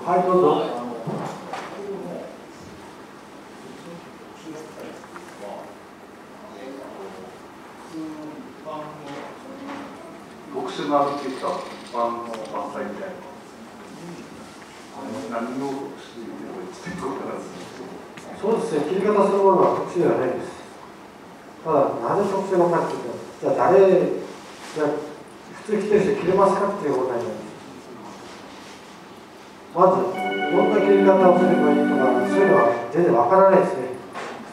はい、どうぞ。特殊なってきたパンの伐採みたいな。何を特殊に言ってるかな。そうですね、切り方するものは特殊ではないです。ただ、なぜ特殊なのかというと、じゃあ普通来てる人切れますかっていう問題なんです。まず、どんな切り方をすればいいとか、そういうのは全然わからないですね。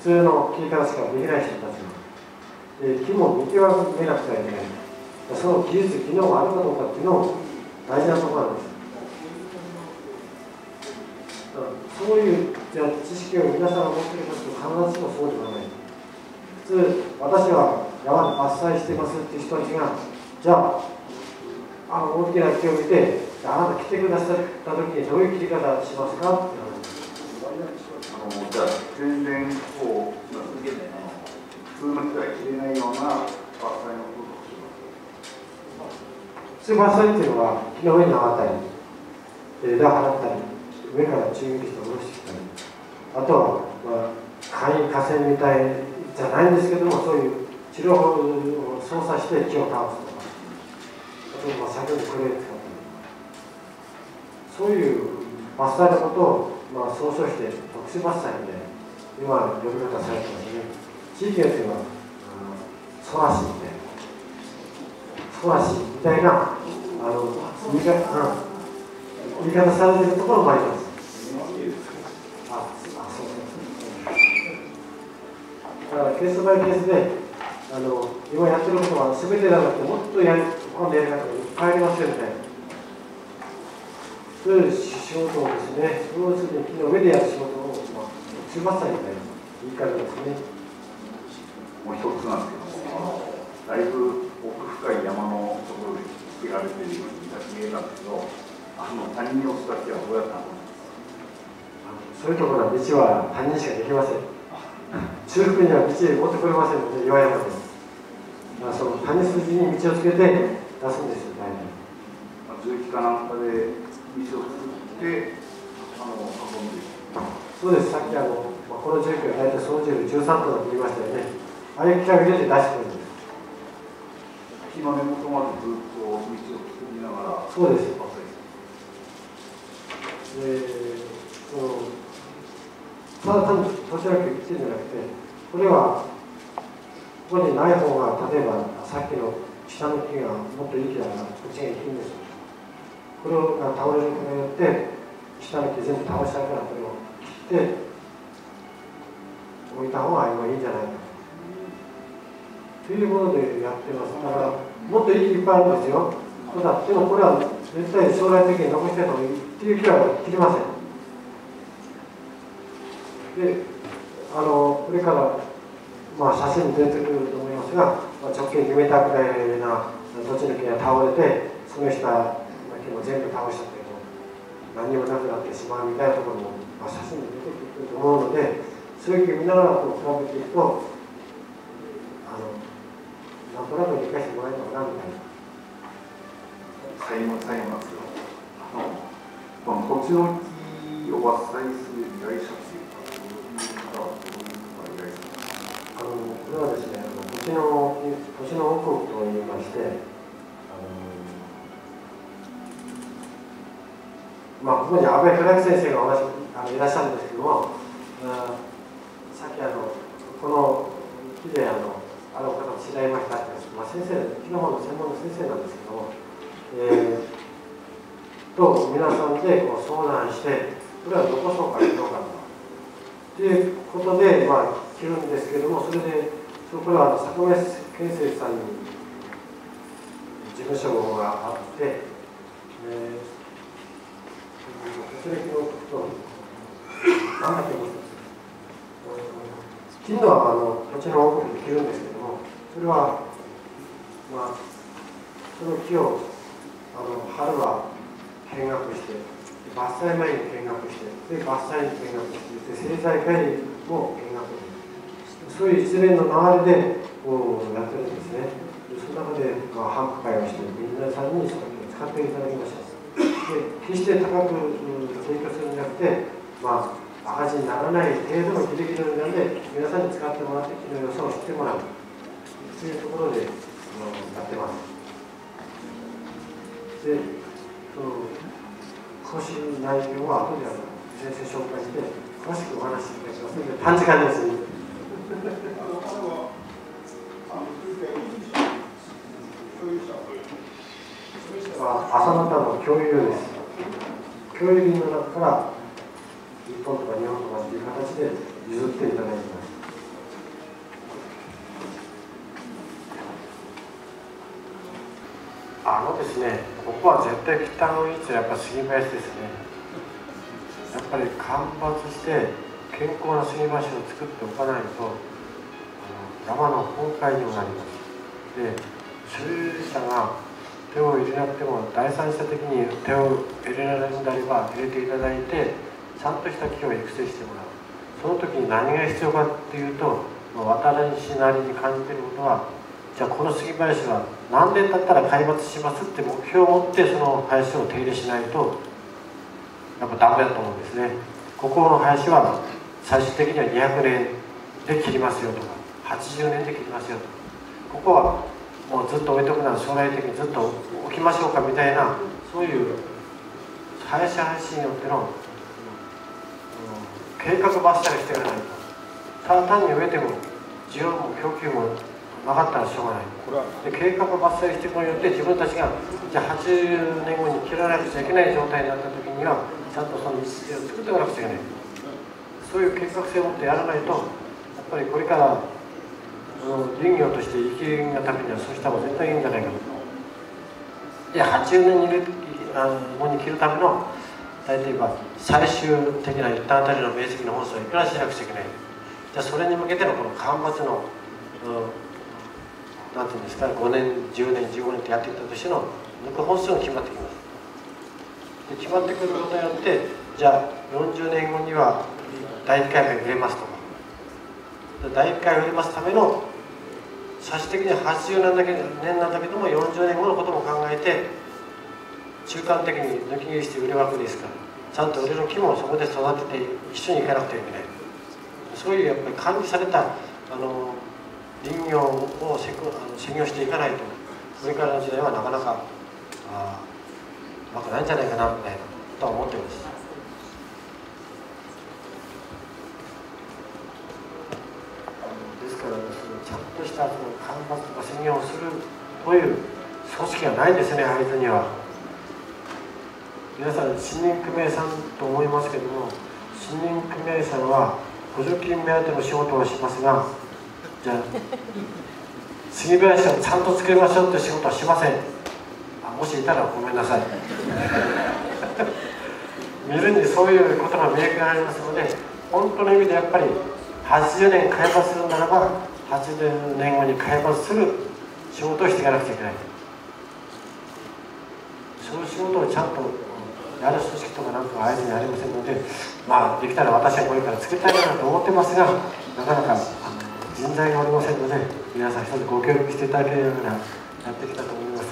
普通の切り方しかできない人たちは。木も見極めなくてはいけない。その技術、機能があるかどうかっていうのも大事なところなんです。そういう知識を皆さんが持っているかというと必ずしもそうではない。普通、私は山で伐採してますっていう人たちが、じゃあ、大きな木を見て、あなた来てくださったときにどういう切り方しますかって話です。じゃあ、全然こう、普通の人が切れないような伐採のことをします。普通伐採っていうのは木の上に上がったり、枝を払ったり、上から中撃して下ろしてきたり、あとは、河川みたいじゃないんですけども、そういう治療法を操作して木を倒すとか、あと先ほどクレーを使ったりとか、そういう伐採のことを、総称して特殊伐採で今呼び方されてますね。地域によってはソラシみたいな、ソラシみたいな言い方されているところもあります。だからケースバイケースで今やってることは全てじゃなくてもっと今度やり方がいっぱいありますよみたいな。そういう仕事をですね、要するに木の上でやる仕事を特殊伐採みたいな言い方ですね。もう一つなんですけども、だいぶ奥深い山のところで木が出ているように見えたんですけど、他人の人たちはどうやったのか。そういうところは道は他人しかできません。中腹には道へ持ってこれませんので、岩山で。その谷筋に道をつけて出すんですよ、大体。重機かなんかで道を作って運んでいく。そうです、さっきこの重機は大体総重量13トンだと言いましたよね。ああいう機械を入れて出してくるんです。木の根元までずっと道を作りながら。そうです。ただ単に土地だけ切ってるんじゃなくて、これはここにない方が、例えばさっきの下の木がもっといい木だからこっちが行くんですよ。これを倒れることによって下の木全部倒しちゃうからこれを切って置いた方が今いいんじゃないかということでやってます。だからもっといい木いっぱいあるんですよ。ただでもこれは絶対将来的に残してた方がいいっていう木は切りません。でこれから写真に出てくると思いますが、直径2メーターくらいな土地の木が倒れてその下木も全部倒しちゃったけど何にもなくなってしまうみたいなところも、写真に出てくると思うので、そういう木見ながら比べていくとなんとなく理解してもらえるのかなみたいな。最後なんですけど、この土地の木を伐採する依頼者っていうか、どういう方はどういう方が依頼者ですか？これはですね、土地の王国といいまして、ここに安倍弘明先生がいらっしゃるんですけども、さっきこの木であの方を知られましたって、先生、木の方の専門の先生なんですけども、皆さんで相談して、これは残そうか切ろうかということで、切るんですけども、それで、これは坂目健生さんに事務所があって、それをと、何だっけ、切るのは土地の奥に切るんですけども、それは、その木を春は見学して、伐採前に見学して、で伐採に見学して、で製材会も見学して、そういう一連の流れでやってるんですね。その中で繁華会をして、皆さんにその木を使っていただきました。で決して高く提供するんじゃなくて、赤字にならない程度のギリギリの値段で皆さんに使ってもらって木の良さを知ってもらうというところでやってます。で、詳しい内容は後で先生紹介して詳しくお話しいただきますので、短時間です。朝方の共有です。共有林の中から日本とか日本とかっていう形で譲っていただいています。ですね、ここは絶対切った方がいいってやっぱ杉林ですね。やっぱり間伐して健康な杉林を作っておかないと山の崩壊にもなります。で、所有者が手を入れなくても第三者的に手を入れられるんであれば入れていただいて、ちゃんとした木を育成してもらう。その時に何が必要かっていうと、私なりに感じていることは、じゃあこの杉林は何年経ったら開伐しますって目標を持ってその林を手入れしないとやっぱダメだと思うんですね。ここの林は最終的には200年で切りますよとか80年で切りますよとか、ここはもうずっと置いとくなら将来的にずっと置きましょうかみたいな、そういう林によっての計画伐採をしていかないと、ただ単に植えても需要も供給もなかったらしょうがない。で、計画伐採していくことによって自分たちがじゃあ80年後に切らなくちゃいけない状態になった時にはちゃんとその道筋を作っておかなくちゃいけない。そういう計画性を持ってやらないと、やっぱりこれから林業として生きるためにはそうした方が絶対いいんじゃないかと。で、80年後に切るための大体最終的な一旦あたりの面積の本数をいくらしなくちゃいけない。じゃあそれに向けてのこの間伐のなんていうんですか、5年10年15年ってやっていったとしての抜く本数が決まってきます。で、決まってくることによって、じゃあ40年後には第1回目植えますとか、第1回植えますための最終的には80年なんだけども40年後のことも考えて中間的に抜き切りして売るわけですから、ちゃんと売れる木もそこで育てて一緒に行かなくてはいけない。そういうやっぱり管理された林業を専業していかないと、これからの時代はなかなかうまくないんじゃないかなみたいなとは思っています。ですから、ちゃんとした間伐とか専業をするそういう組織がないんですね、会津には。皆さん、森林組合さんと思いますけども、森林組合さんは補助金目当ての仕事をしますが、じゃあ、杉林をちゃんとつけましょうという仕事はしません。もしいたらごめんなさい。見るにそういうことが明確にありますので、本当の意味でやっぱり80年開発するならば、80年後に開発する仕事をしていかなくちゃいけない。そういう仕事をちゃんとやる組織とかなんか会津にありませんので、まあできたら私はこれから作りたいなと思ってますが、なかなか人材がおりませんので、皆さん一つご協力していただけるようなやってきたと思います。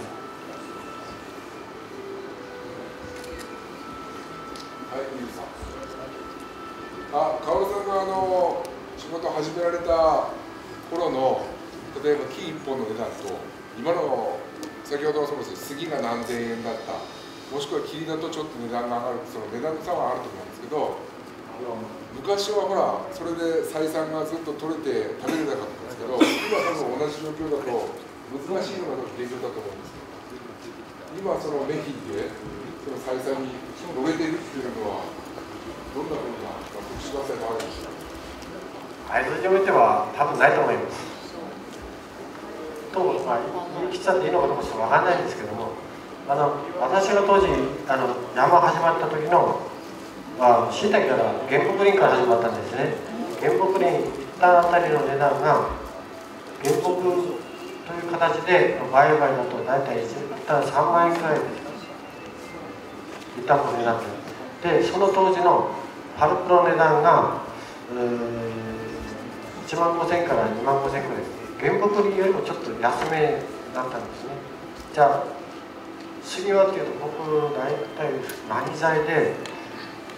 はい、皆さん。薫さんが仕事を始められた頃の、例えば木1本の値段と、今の先ほどそうです杉が何千円だった、もしくは木だとちょっと値段が上がる、その値段の差はあると思うんですけど、昔はほら、それで採算がずっと取れて食べれなかったんですけど、今多分同じ状況だと難しいのが現状だと思うんですよ。今そのメヒでその採算に乗れているっていうのはどんなふうな特殊な性があるんでしょうか。会津においては多分ないと思います。と、言い切っちゃっていいのかどうかちょっと分かんないんですけども、私が当時山始まった時のしいたけから原木林から始まったんですね。原木林一旦あたりの値段が原木という形で売買だと大体一旦3万円くらいです。一旦の値段で、その当時のパルプの値段が1万5000円から2万5000円くらいです。原木林よりもちょっと安めだったんですね。じゃあ杉はっていうと僕大体何材で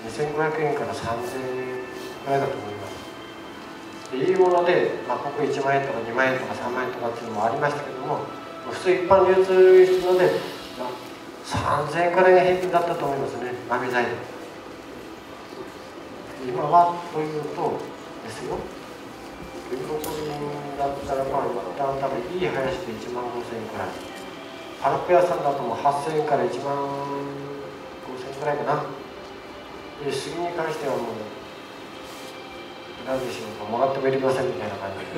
2500円から3000円ぐらいだと思います。でいいもので、僕1万円とか2万円とか3万円とかっていうのもありましたけども、普通一般流通するので、3000円くらいが平均だったと思いますね、並材で。今はというとですよ、原木林だったら一旦多分いい林で1万5000円くらい、パルプ屋さんだともう8000円から1万5000円くらいかな。で杉に関してはもう何でしょうか、もらってもいりませんみたいな感じで、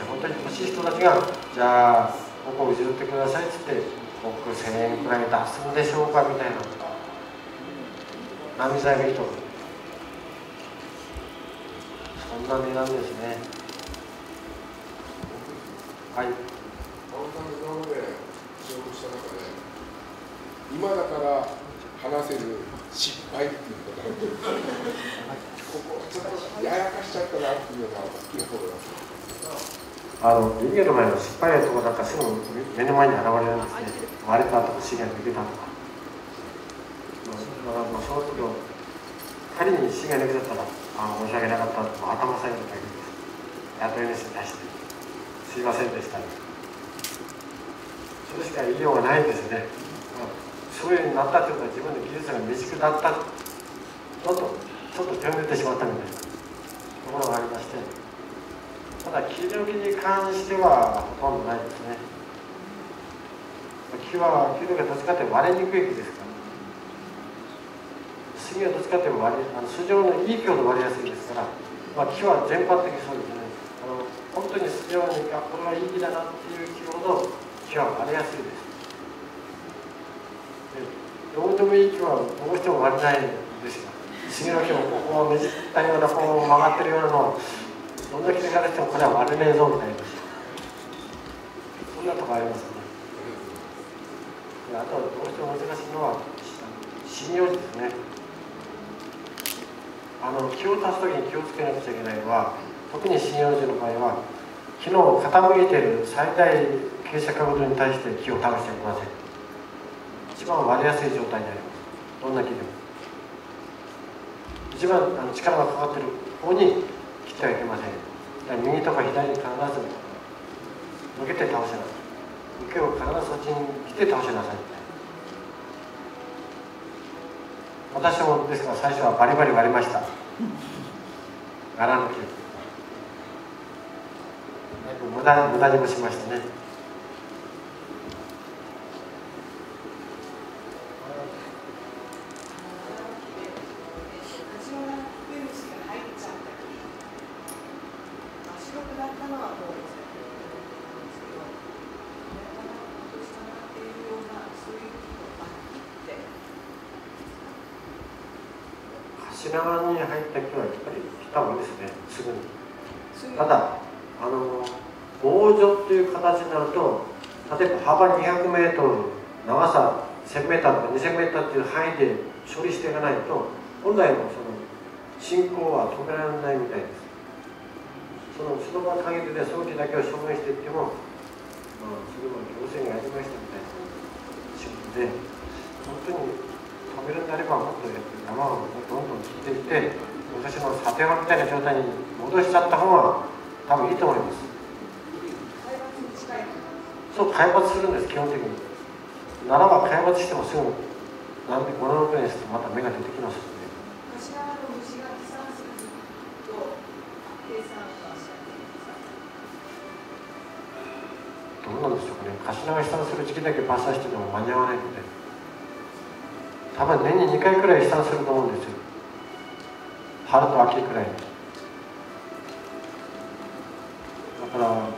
本当に欲しい人たちがじゃあここを譲ってくださいっつって僕1000円くらい出すんでしょうかみたいな並材がいいとそんな値段ですね。はい。薫さんが今まで仕事した中で、今だから話せる失敗っていうのがここちょっとややかしちゃったなっていうような大きなところが人間の前の失敗やとこなんかすぐ目の前に現れるんですね。割れたとか資源抜けたとか。そうすると仮に資源抜けだったら申し訳なかったと頭下げるだけです。雇い主に対してすいませんでした。それしか言いようがないんですね。そういうふうになったということは自分の技術が未熟だったちょっと手を抜いてしまったみたいなところがありまして、ただ木抜きに関してはほとんどないですね。木はどっちかというと割れにくい木ですから、杉はどっちかというと巣状のいい木ほど割れやすいですから、木は全般的にそうですね。本当に巣状にこれはいい木だなっていう木ほど木は割れやすいです。どうでもいい木はどうしても割れないんですよ。杉の木もここをねじったようなこう曲がってるようなのをどんな木からしてもこれは割れねえぞみたいな、そんなとこありますね。あとはどうしても難しいのは針葉樹ですね。木を足す時に気をつけなくちゃいけないのは、特に針葉樹の場合は木の傾いている最大傾斜角度に対して木を倒してはいけません。一番割れやすい状態になります。どんな木でも一番力がかかっている方に切ってはいけません。右とか左に必ず向けて倒せなさい。向けを必ずそっちに切って倒しなさい。私もですから最初はバリバリ割りました。柄の木無駄にもしましたね。ったのはもう先ほどなんですけど、親玉としたなっていうようなそういうことがあって品川に入った木はやっぱり来た方がいいですね、すぐに。ただ防除っていう形になると、例えば幅200メートル、長さ1000メートルとか2000メートルっていう範囲で処理していかないと、本来のその進行は止められないみたいです。その場限りで装置だけを処分していっても、それは行政がやりましたみたいな仕事で、本当に止めるんであれば、もっと山をどんどん切っていって、昔の里山みたいな状態に戻しちゃった方が多分いいと思います。そう、開発するんです、基本的に。ならば開発してもすぐ、なんで5年くらいですとまた芽が出てきますので。柏の虫が飛散する時期と計算はしなくていいですか？どうなんでしょうかね、柏が飛散する時期だけ伐採してても間に合わないので、多分年に2回くらい飛散すると思うんですよ、春と秋くらいに。だから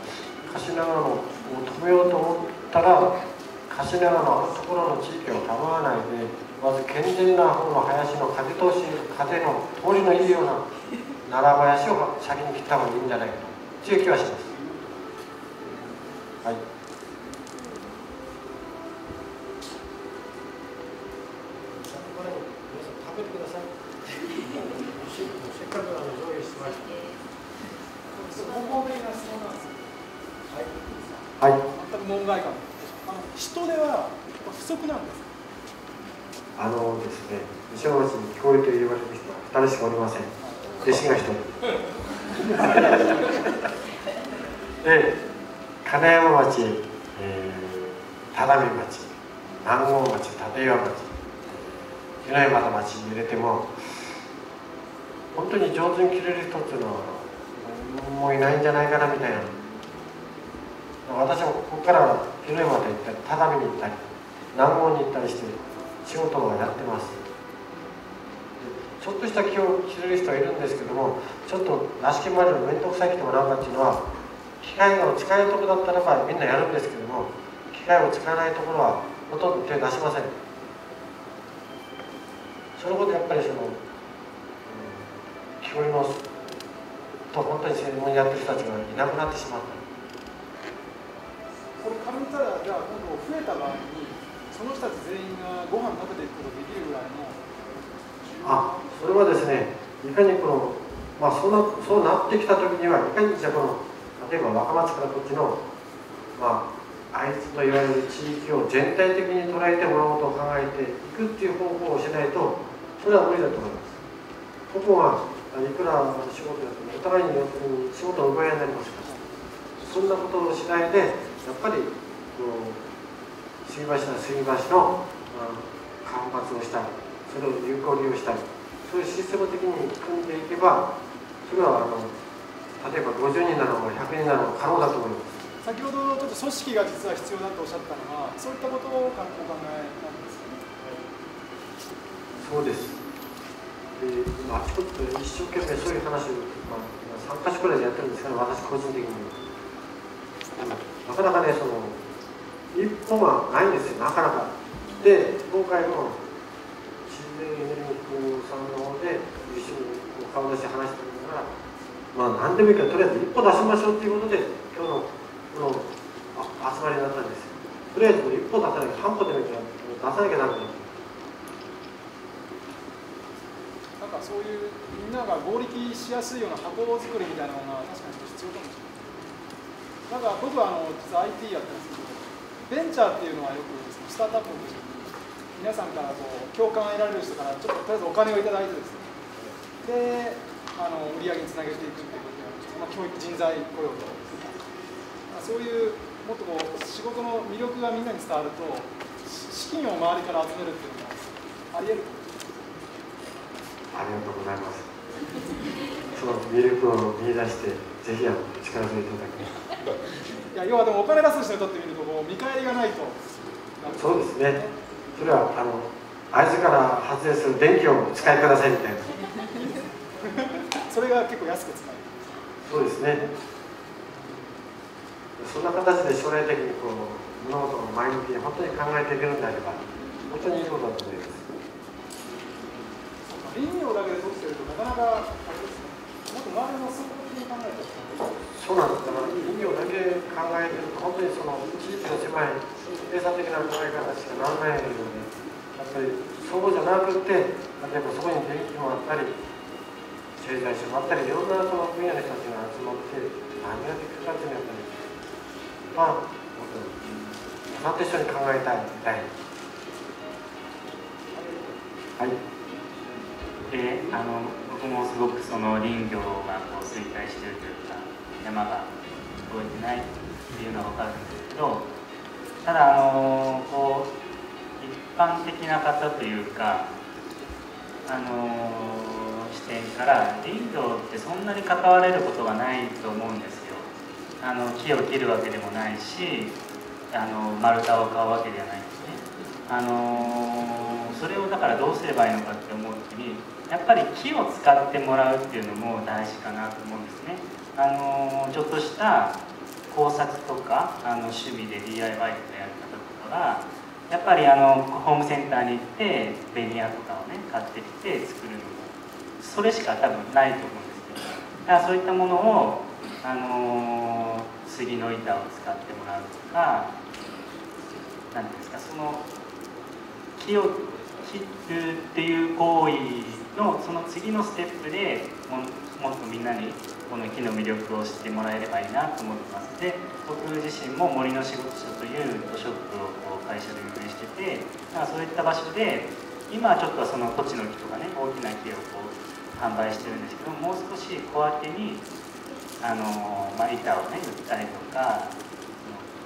柏川のを止めようと思ったら、柏川のあのところの地域を構わないで、まず健全な方の林の風の通りのいいような奈良林を先に切った方がいいんじゃないかという気はします。はい。食べてください。せっかく用意しました。ご報名が質問なんですよ。はい。はい。全く門外観。人手は不足なんです。ですね、西尾町に聞こえと言われる人は2人しかおりません。弟子が1人。で、金山町、只見町、南郷町、立岩町、湯内俣町に入れても、本当に上手に切れる人っていうのはもういないんじゃないかなみたいな。私もここから湯内俣行ったり、只見に行ったり、南郷に行ったりして仕事をやってます。ちょっとした木を切れる人はいるんですけども、ちょっとらしきまでの面倒くさい木とかなんかっていうのは、機械が使えるところだったらばみんなやるんですけども、機械を使わないところはほとんど手を出しません。そのことやっぱりその木彫りのと本当に専門にやってる人たちがいなくなってしまった。これから見たら、じゃあ今度増えた場合にその人たち全員がご飯食べていくことができるぐらいの。それはですね、いかにそうなってきたときには、いかにじゃあ例えば若松からこっちの会津といわれる地域を全体的に捉えて物事を考えていくっていう方法をしないと、それは無理だと思います。ここはいくら仕事やってもお互いに仕事の奪い合いになりますから、そんなことをしないで、やっぱり杉橋な杉橋の間伐をしたり、それを有効利用したり、そういうシステム的に組んでいけば、それは例えば50人なのか100人なのか可能だと思います。先ほどちょっと組織が実は必要だとおっしゃったのは、そういったことをお考えなんですかね。そうです。今ちょっと一生懸命そういう話を、3か所くらいでやってるんですけど、私個人的になかなかね、一歩がないんですよ、なかなか。で、今回の自然エネルギーさんの方で一緒に顔出して話してるから、何でもいいからとりあえず一歩出しましょうということで、今日のこの集まりになったんですよ。とりあえず一歩出さなきゃ、半歩でもいいから出さなきゃダメだ。なんかそういうみんなが合力しやすいような箱作りみたいなのが確かに必要かもしれない。なんか僕は実は IT やってるんですけど、ベンチャーっていうのはよくスタートアップの時に皆さんから共感を得られる人からちょっととりあえずお金をいただいてですね、で売り上げにつなげていくっていうことで、教育人材雇用とそういうもっと仕事の魅力がみんなに伝わると資金を周りから集めるっていうのもあり得ると思います。ありがとうございます。その魅力を見出して、ぜひ力添えていただきます。いや、要はでもお金出す人にとってみると見返りがないと。そうですね。それは会津から発電する電気をお使いくださいみたいな。それが結構安く使える。そうですね。そんな形で将来的にこう物事を前向きに本当に考えていけるんであれば本当にいいことだと思います。林業だけで取ってるとなかなかあれですね、もっと周りの総合的に考えたらそうなんです。だから林業だけ考えてると本当にその地域の狭い閉鎖的な考え方しかならないので、やっぱりそうじゃなくて、例えばそこに電気もあったり経済所もあったりいろんなその分野の人たちが集まって何ができるかっていうのはやっぱりまあ本当に一緒に考えたいみたいな。はい。で、僕もすごくその林業がこう衰退しているというか山が動いてないっていうのは分かるんですけど、ただこう一般的な方というか視点から林業ってそんなに関われることがないと思うんですよ。木を切るわけでもないし丸太を買うわけではないんですね。それをだからどうすればいいのかって思う時にやっぱり木を使ってもらうっていうのも大事かなと思うんですね。ちょっとした工作とか趣味で DIY とかやる方とかがやっぱりホームセンターに行ってベニヤとかをね買ってきて作るのもそれしか多分ないと思うんですけど、だからそういったものを杉の板を使ってもらうとか、何ていうんですか、その木を切るっていう行為のその次のステップでもっとみんなにこの木の魅力を知ってもらえればいいなと思ってます。で、僕自身も森の仕事所というウッドショップをこう会社で運営してて、そういった場所で今はちょっとその土地の木とかね大きな木をこう販売してるんですけど、もう少し小分けに板をね売ったりとか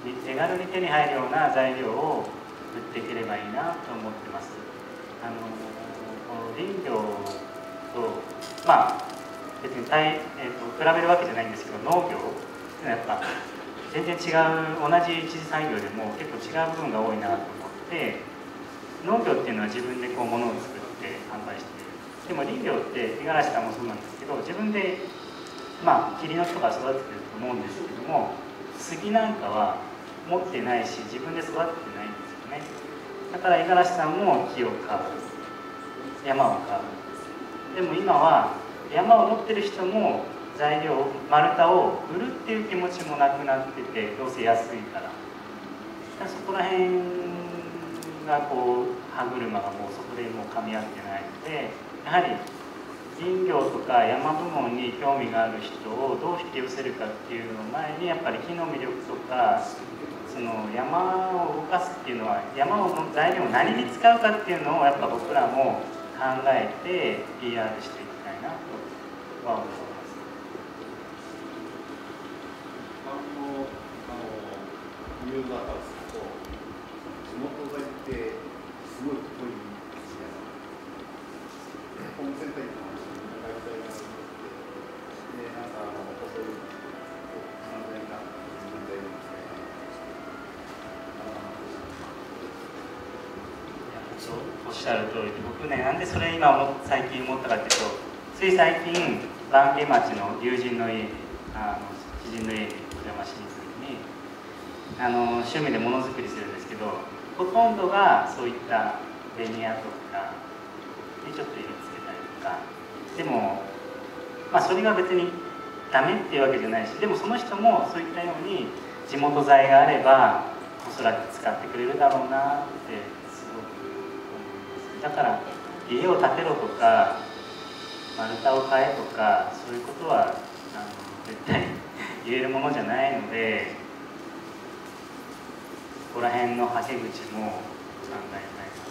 手軽に手に入るような材料を売っていければいいなと思ってます。林業と別に比べるわけじゃないんですけど、農業っていうのはやっぱ全然違う、同じ一次産業でも結構違う部分が多いなと思って、農業っていうのは自分でこう物を作って販売している。でも林業って五十嵐さんもそうなんですけど、自分で桐の木とか育ててると思うんですけども、杉なんかは持ってないし自分で育ててないんですよね。だから五十嵐さんも木を買う、山を買う。でも今は山を持ってる人も材料丸太を売るっていう気持ちもなくなってて、どうせ安いから。そこら辺がこう歯車がもうそこでもう噛み合ってないので、やはり林業とか山部門に興味がある人をどう引き寄せるかっていうのを前に、やっぱり木の魅力とかその山を動かすっていうのは、山の材料を何に使うかっていうのをやっぱ僕らも考えて PR していきたいなとは思います。ユーザーからすると地元材ってすごい遠い時代ホームセンターにも外材があってでそういう何千円か自分でおっしゃる通りで、僕ね、なんでそれ今最近思ったかっていうと、つい最近番家町の友人の家に知人の家にお邪魔しに行く時に趣味でものづくりするんですけど、ほとんどがそういったベニヤとかにちょっと色つけたりとか、でもそれが別にダメっていうわけじゃないし、でもその人もそういったように地元材があればおそらく使ってくれるだろうなってすごく思います。だから家を建てろとか丸太を買えとかそういうことは絶対言えるものじゃないので、ここら辺のはけ口も考えたいなと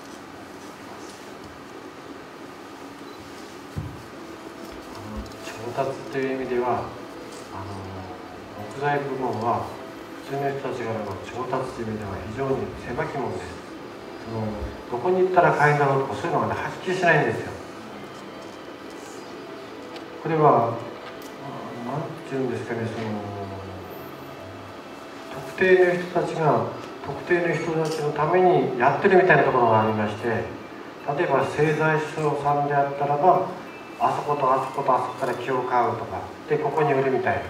思ってます。調達という意味では木材部門は普通の人たちからの調達という意味では非常に狭きものです。どこに行ったら買えるんだろうとかそういうのがねはっきりしないんですよ。これは何て言うんですかね、特定の人たちが特定の人たちのためにやってるみたいなところがありまして、例えば製材所さんであったらばあそことあそことあそこから木を買うとかでここに売るみたいな、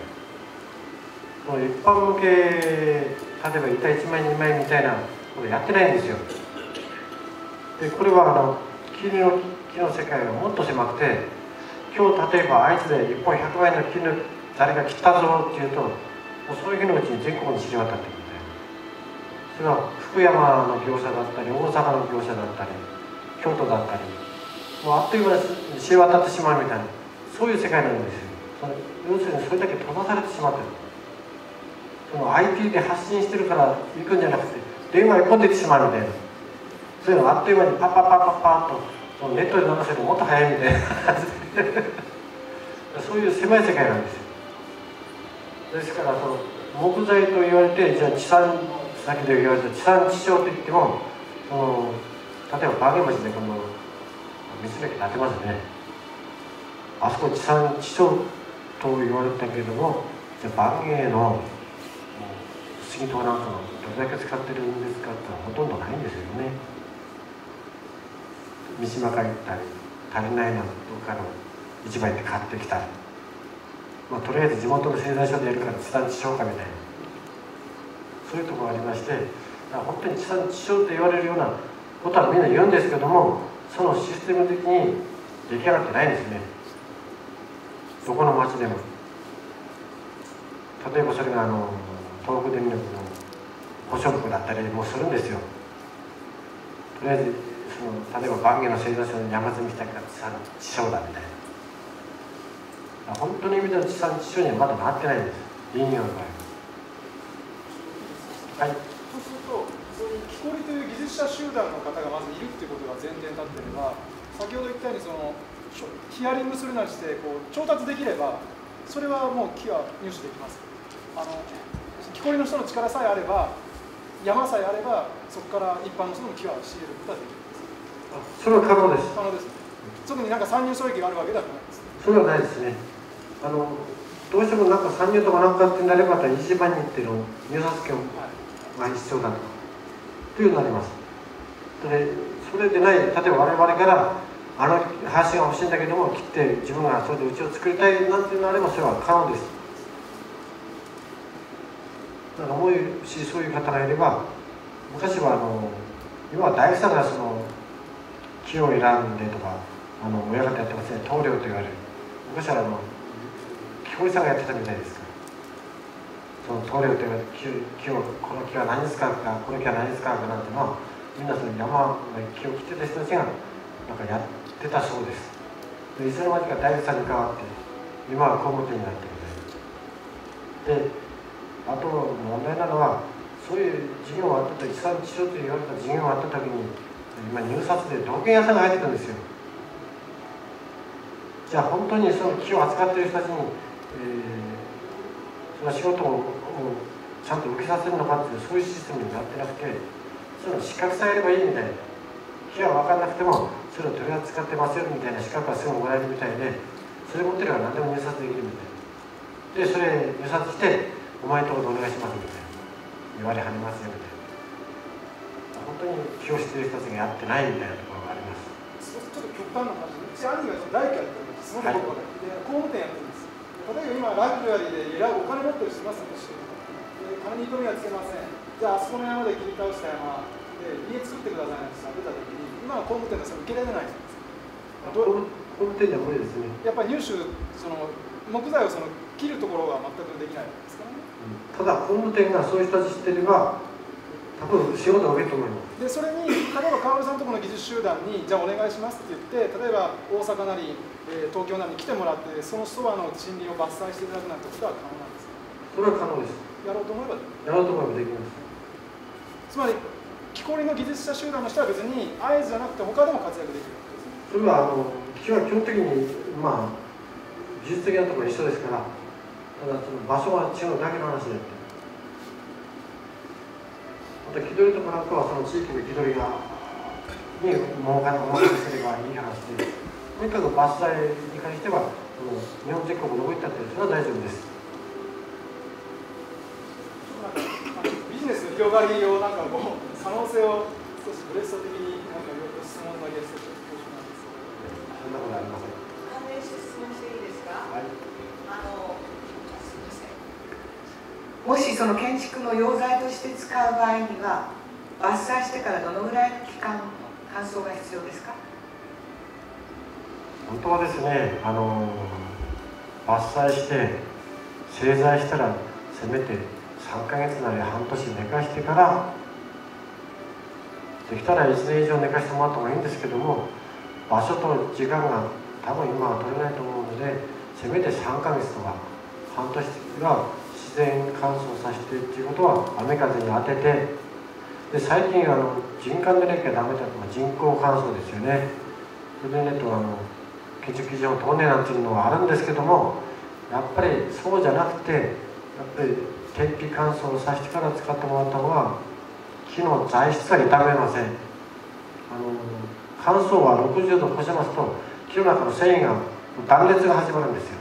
その一般向け、例えば板1枚2枚みたいなことやってないんですよ。でこれは木の世界がもっと狭くて、今日例えば愛知で1本100万円の木の誰が切ったぞっていうと、もうその日のうちに全国に知り渡ってくるんで、それは福山の業者だったり大阪の業者だったり京都だったり、もうあっという間に知り渡ってしまうみたいな、そういう世界なんですよ。要するにそれだけ閉ざされてしまってる。その IT で発信してるから行くんじゃなくて、電話一本出てしまうみたいな、そういうのがあっという間にパッパッパッパッパッとそのネットで流せるともっと早いみたいなそういう狭い世界なんですよ。ですからその木材と言われて、じゃあ地産、先で言われた地産地消といっても、例えばバーゲン橋でこの道の駅建てますね。あそこ地産地消と言われたけれども、じゃあバンゲーの杉島なんかのどれだけ使ってるんですかってほとんどないんですよね。三島から行ったり、足りないなどっかの市場行って買ってきたり、まあ、とりあえず地元の製材所でやるから地産地消かみたいな、そういうところがありまして、本当に地産地消と言われるようなことはみんな言うんですけども、そのシステム的に出来上がってないんですね。どこの町でも。例えばそれが東北電力の保証部だったりもするんですよ。とりあえず例えばバンゲの製造所の山積みしたから地産地消だみたいな。本当の意味での地産地消にはまだなってないんです、林業の場合は。はい。そうすると、そういう木こりという技術者集団の方がまずいるっていうことが前提に立っていれば、先ほど言ったようにヒアリングするなりして調達できれば、それはもう木は入手できます。木こりの人の力さえあれば、山さえあれば、そこから一般の人の木は仕入れることができるんです。それは可能です。可能ですね。特になんか参入障壁があるわけではないです。それはないですね。どうしてもなんか参入とかなんかってなれば、一番にっていうの入札権が必要だとかというのがあります。でそれでない、例えば我々から橋が欲しいんだけども切って自分がそれでうちを作りたいなんていうのがあれば、それは可能です。だからもしそういう方がいれば、昔は今は大工さんが木を選んでとか親方やってますね、棟梁と言われる。昔は木こりさんがやってたみたいですから、その棟梁と言われる木を、この木は何に使うか、この木は何に使うかなんてのは、みんなその山の木を切ってた人たちがなんかやってたそうです。でいつの間にか大工さんに変わって、今は工務店になってるみたいで。あと問題なのは、そういう事業があったと、地産地消と言われた事業があったときに、今入札で土建屋さんが入ってくるんですよ。じゃあ本当にその木を扱っている人たちに、その仕事をちゃんと受けさせるのかっていう、そういうシステムになってなくて、その資格さえあればいいみたいな、木は分からなくてもそれを取り扱ってますよみたいな資格がすぐもらえるみたいで、それ持ってれば何でも入札できるみたいな。でそれ入札して、お前のところでお願いしますみたいな、言われはりますよみたいな。本当に木をしている人たちがやってないみたいなところがあります。ちょっと極端な話で、うち兄が大工やってるんです。その僕は工務店やってるんです。例えば今ラグジュアリーでお金持ってる人いますとして、金に糸目はつけません。じゃああそこの山で切り倒した山で家作ってくださいって出た時に、今の工務店の人は受け入れないじゃないですか。工務店じゃ無理ですね。やっぱり入手木材を切るところが全くできないわけですからね。ただ工務店がそういう人たち知ってれば、多分仕事が受けると思います。でそれに例えば川村さんのところの技術集団にじゃあお願いしますって言って、例えば大阪なり、東京なりに来てもらって、そのそばの森林を伐採していただくなんてことは可能なんですか？それは可能です。やろうと思えばやろうと思えばできます。つまり木こりの技術者集団の人は別に会津じゃなくて他でも活躍できる。それは木は基本的に技術的なところ一緒ですから、ただその場所が違うだけの話であって、また木取りとかなんかはその地域の木取りがに儲かりすればいい話で、とにかく伐採に関しては日本全国どこ行ったってそれは大丈夫です。ビジネスの広がりを可能性を少しブレスト的に質問だけして恐縮なんですけど。そんなことありません。関連して質問していいですか？はい。すみません。もしその建築の用材として使う場合には伐採してからどのぐらいの期間乾燥が必要ですか？本当はですね、伐採して製材したらせめて3ヶ月なり半年寝かしてから、できたら1年以上寝かしてもらった方がいいんですけども、場所と時間が多分今は取れないと思うので、せめて3ヶ月とか半年が自然乾燥させてっていうことは雨風に当てて、で最近人干でなきゃダメだとか人工乾燥ですよね。それでね建築基準を通んねえなんていうのがあるんですけども、やっぱりそうじゃなくて、やっぱり天日乾燥させてから使ってもらった方が木の材質は傷めません。乾燥は60度越しますと木の中の繊維が断裂が始まるんですよ。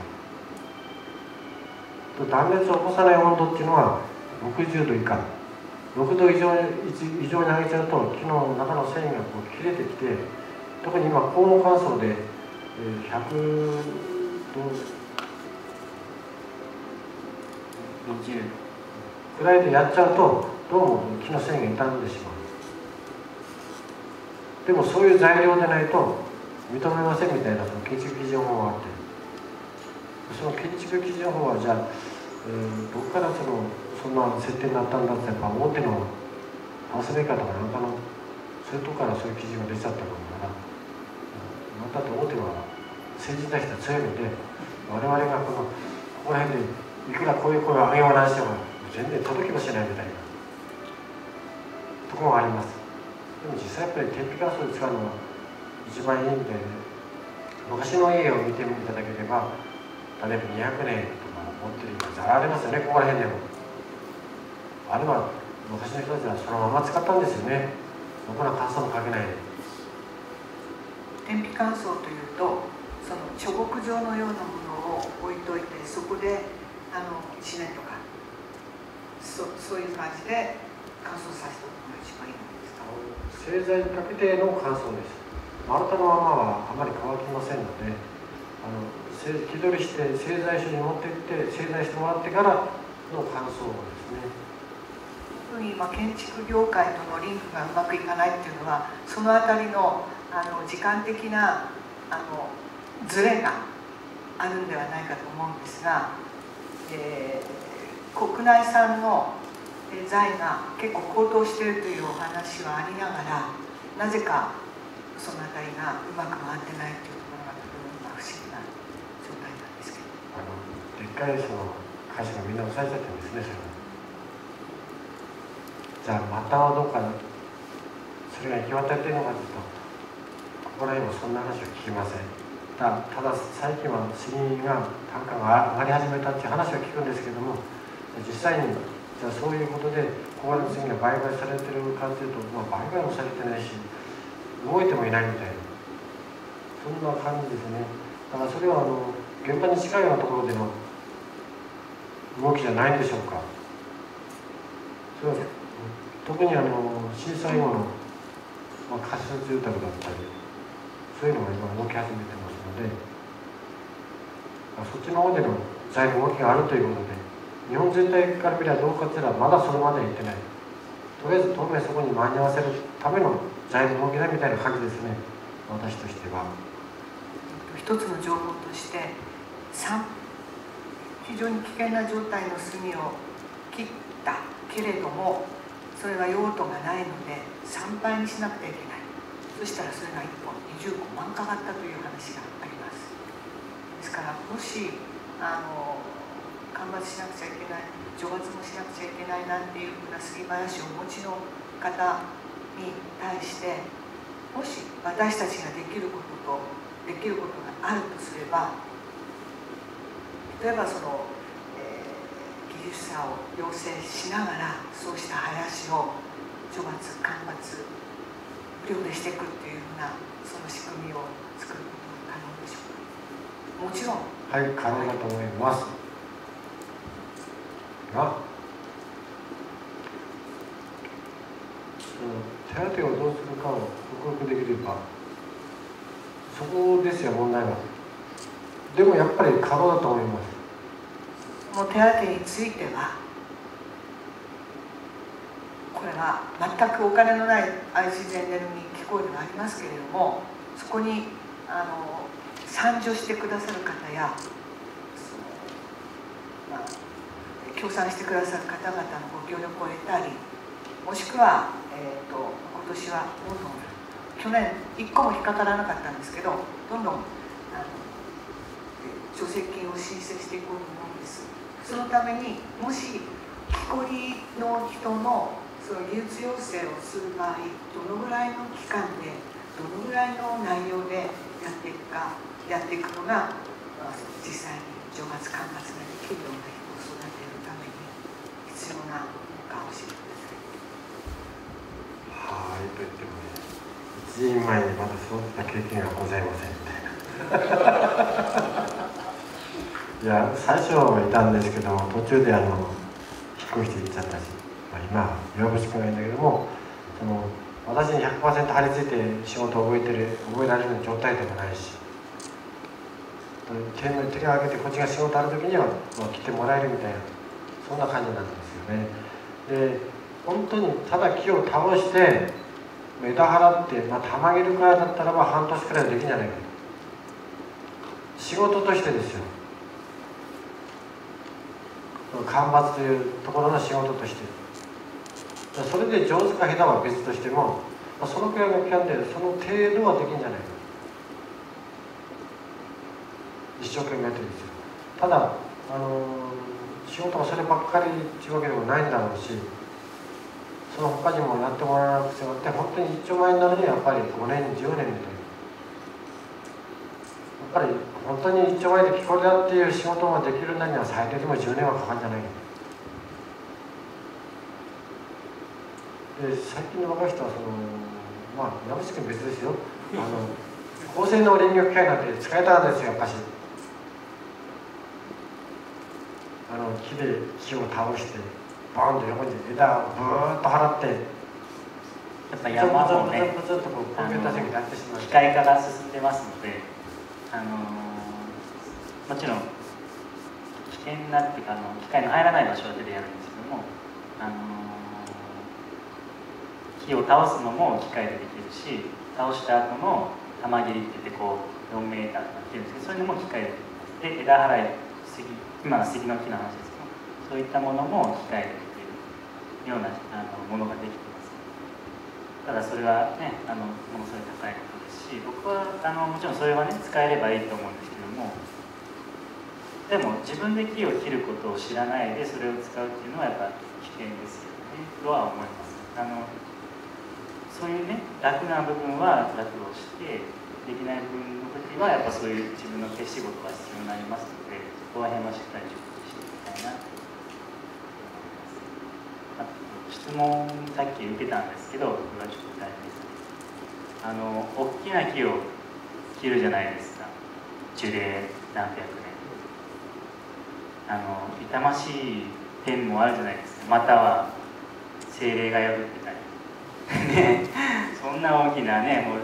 断裂を起こさない温度っていうのは60度以下、6度以上に上げちゃうと木の中の繊維が切れてきて、特に今高温乾燥で100度20くらいでやっちゃうとどうも木の繊維が傷んでしまう。でもそういう材料でないと認めませんみたいなその建築基準法があって、その建築基準法はじゃあ、どこからそんな設定になったんだって、やっぱ大手のハウスメーカーとかなんかのそういうとこからそういう基準が出ちゃったのかな。また大手は政治に対して強いので、我々がここら辺でいくらこういう声を上げようなしても全然届きもしないみたいなところがあります。でも実際やっぱり天日乾燥で使うのが一番いいんで、昔の家を見ていただければ、例えば200年とか持ってる家がざらありますよね、ここら辺でも。あれは昔の人たちはそのまま使ったんですよね。どこの乾燥もかけないで。天日乾燥というと、その貯木場のようなものを置いといて、そこで1年とかそういう感じで乾燥させておくのが一番いいんですか？製材にかけての乾燥です。丸太のままはあまり乾きませんので、木取りして製材所に持っていって製材してもらってからの乾燥ですね。特に今建築業界とのリンクがうまくいかないっていうのは、そのあたりの時間的なズレがあるんではないかと思うんですが、国内産の材が結構高騰しているというお話はありながら、なぜかそのあたりがうまく回ってないというところがとても今不思議な状態なんですけど、でっかいその会社がみんな抑えちゃってるんですね、それは。じゃあまたはどうかそれが行き渡っているのかというと、ここら辺もそんな話は聞きません。ただ最近は杉が単価が上がり始めたっていう話は聞くんですけども、実際にじゃあそういうことでここらの杉が売買されてるかというと、売買もされてないし動いてもいないみたいな、そんな感じですね。だからそれは現場に近いようなところでの動きじゃないんでしょうか。それは特に震災後の仮設住宅だったり、そういうのが今動き始めてますので、そっちの方での財務動きがあるということで、日本全体から見ればどうかというのはまだそれまで行ってない。とりあえず当面そこに間に合わせるための財務動きだみたいな感じですね、私としては。一つの情報として、非常に危険な状態の杉を切ったけれども、それは用途がないので参拝にしなくてはいけない。そしたらそれが1本25万かかったという話があります。ですからもし間伐しなくちゃいけない、除伐もしなくちゃいけないなんていうふうな杉林をお持ちの方に対して、もし私たちができることがあるとすれば、例えばその技術者を養成しながら、そうした林を除伐間伐無料でしていくっていうふうなその仕組みを作ることが可能でしょうか？もちろんはい、可能だと思いますが、手当をどうするかを克服できれば、そこですよ問題は。でもやっぱり可能だと思います。この手当についてはこれが全くお金のない愛自然エネルギー機構ではありますけれども、そこに参助してくださる方や協賛してくださる方々のご協力を得たり、もしくは、今年はどんどん去年1個も引っかからなかったんですけど、どんどん助成金を申請していこうと思うんです。そのためにもし木こりの人のその技術要請をする場合、どのぐらいの期間でどのぐらいの内容でやっていくのが、実際に常月間伐ができるような人を育てるために必要なのか教えてください。はいと言ってもね、1年前にまだそういった経験がございませんみたいないや、最初はいたんですけども、途中で引っ越していっちゃったし、今弱虫くないんだけども、私に 100% 張り付いて仕事を覚えられる状態でもないし、手を挙げてこっちが仕事ある時には来てもらえるみたいな、そんな感じなんですよね。で、本当にただ木を倒して枝払って、たまげるくらいだったらば半年くらいできるんじゃないかと。仕事としてですよ。間伐というところの仕事として。それで上手か下手は別としても、そのくらいの期間でその程度はできるんじゃないか。一生懸命やってるんですよ。ただ、仕事がそればっかりというわけでもないんだろうし、その他にもやってもらわなくてはって、本当に一丁前になるにはやっぱり5年、10年みたいな。やっぱり本当に一丁前で木こりだっていう仕事ができるのには最低でも10年はかかるんじゃないか。で、最近の若い人は山口君別ですよ。高性能林業機械なんて使えたんですよ、やっぱし。木を倒してバーンと横に枝をブーッと払って、やっぱ山もね、機械化が進んでますので、もちろん危険なっていうか機械の入らない場所は手でやるんですけども、木を倒すのも機械でできるし、倒した後の玉切りって言って4メーターとかっていうんですけど、そういうのも機械でできる。で、枝払い、今の杉の木の話ですけど、そういったものも機械でできるようなものができています。ただそれはね、ものすごい高いことですし、僕はもちろんそれはね、使えればいいと思うんですけども、でも自分で木を切ることを知らないでそれを使うっていうのはやっぱ危険ですよねとは思います。そういうね、楽な部分は楽をして、できない部分の時はやっぱそういう自分の手仕事が必要になりますので、そこら辺はしっかり準備していきたいなと思います。質問さっき受けたんですけど、僕はちょっと大変です。大きな木を切るじゃないですか。樹齢何百年。痛ましい点もあるじゃないですか。または精霊が破ってたりね、そんな大きなね、もう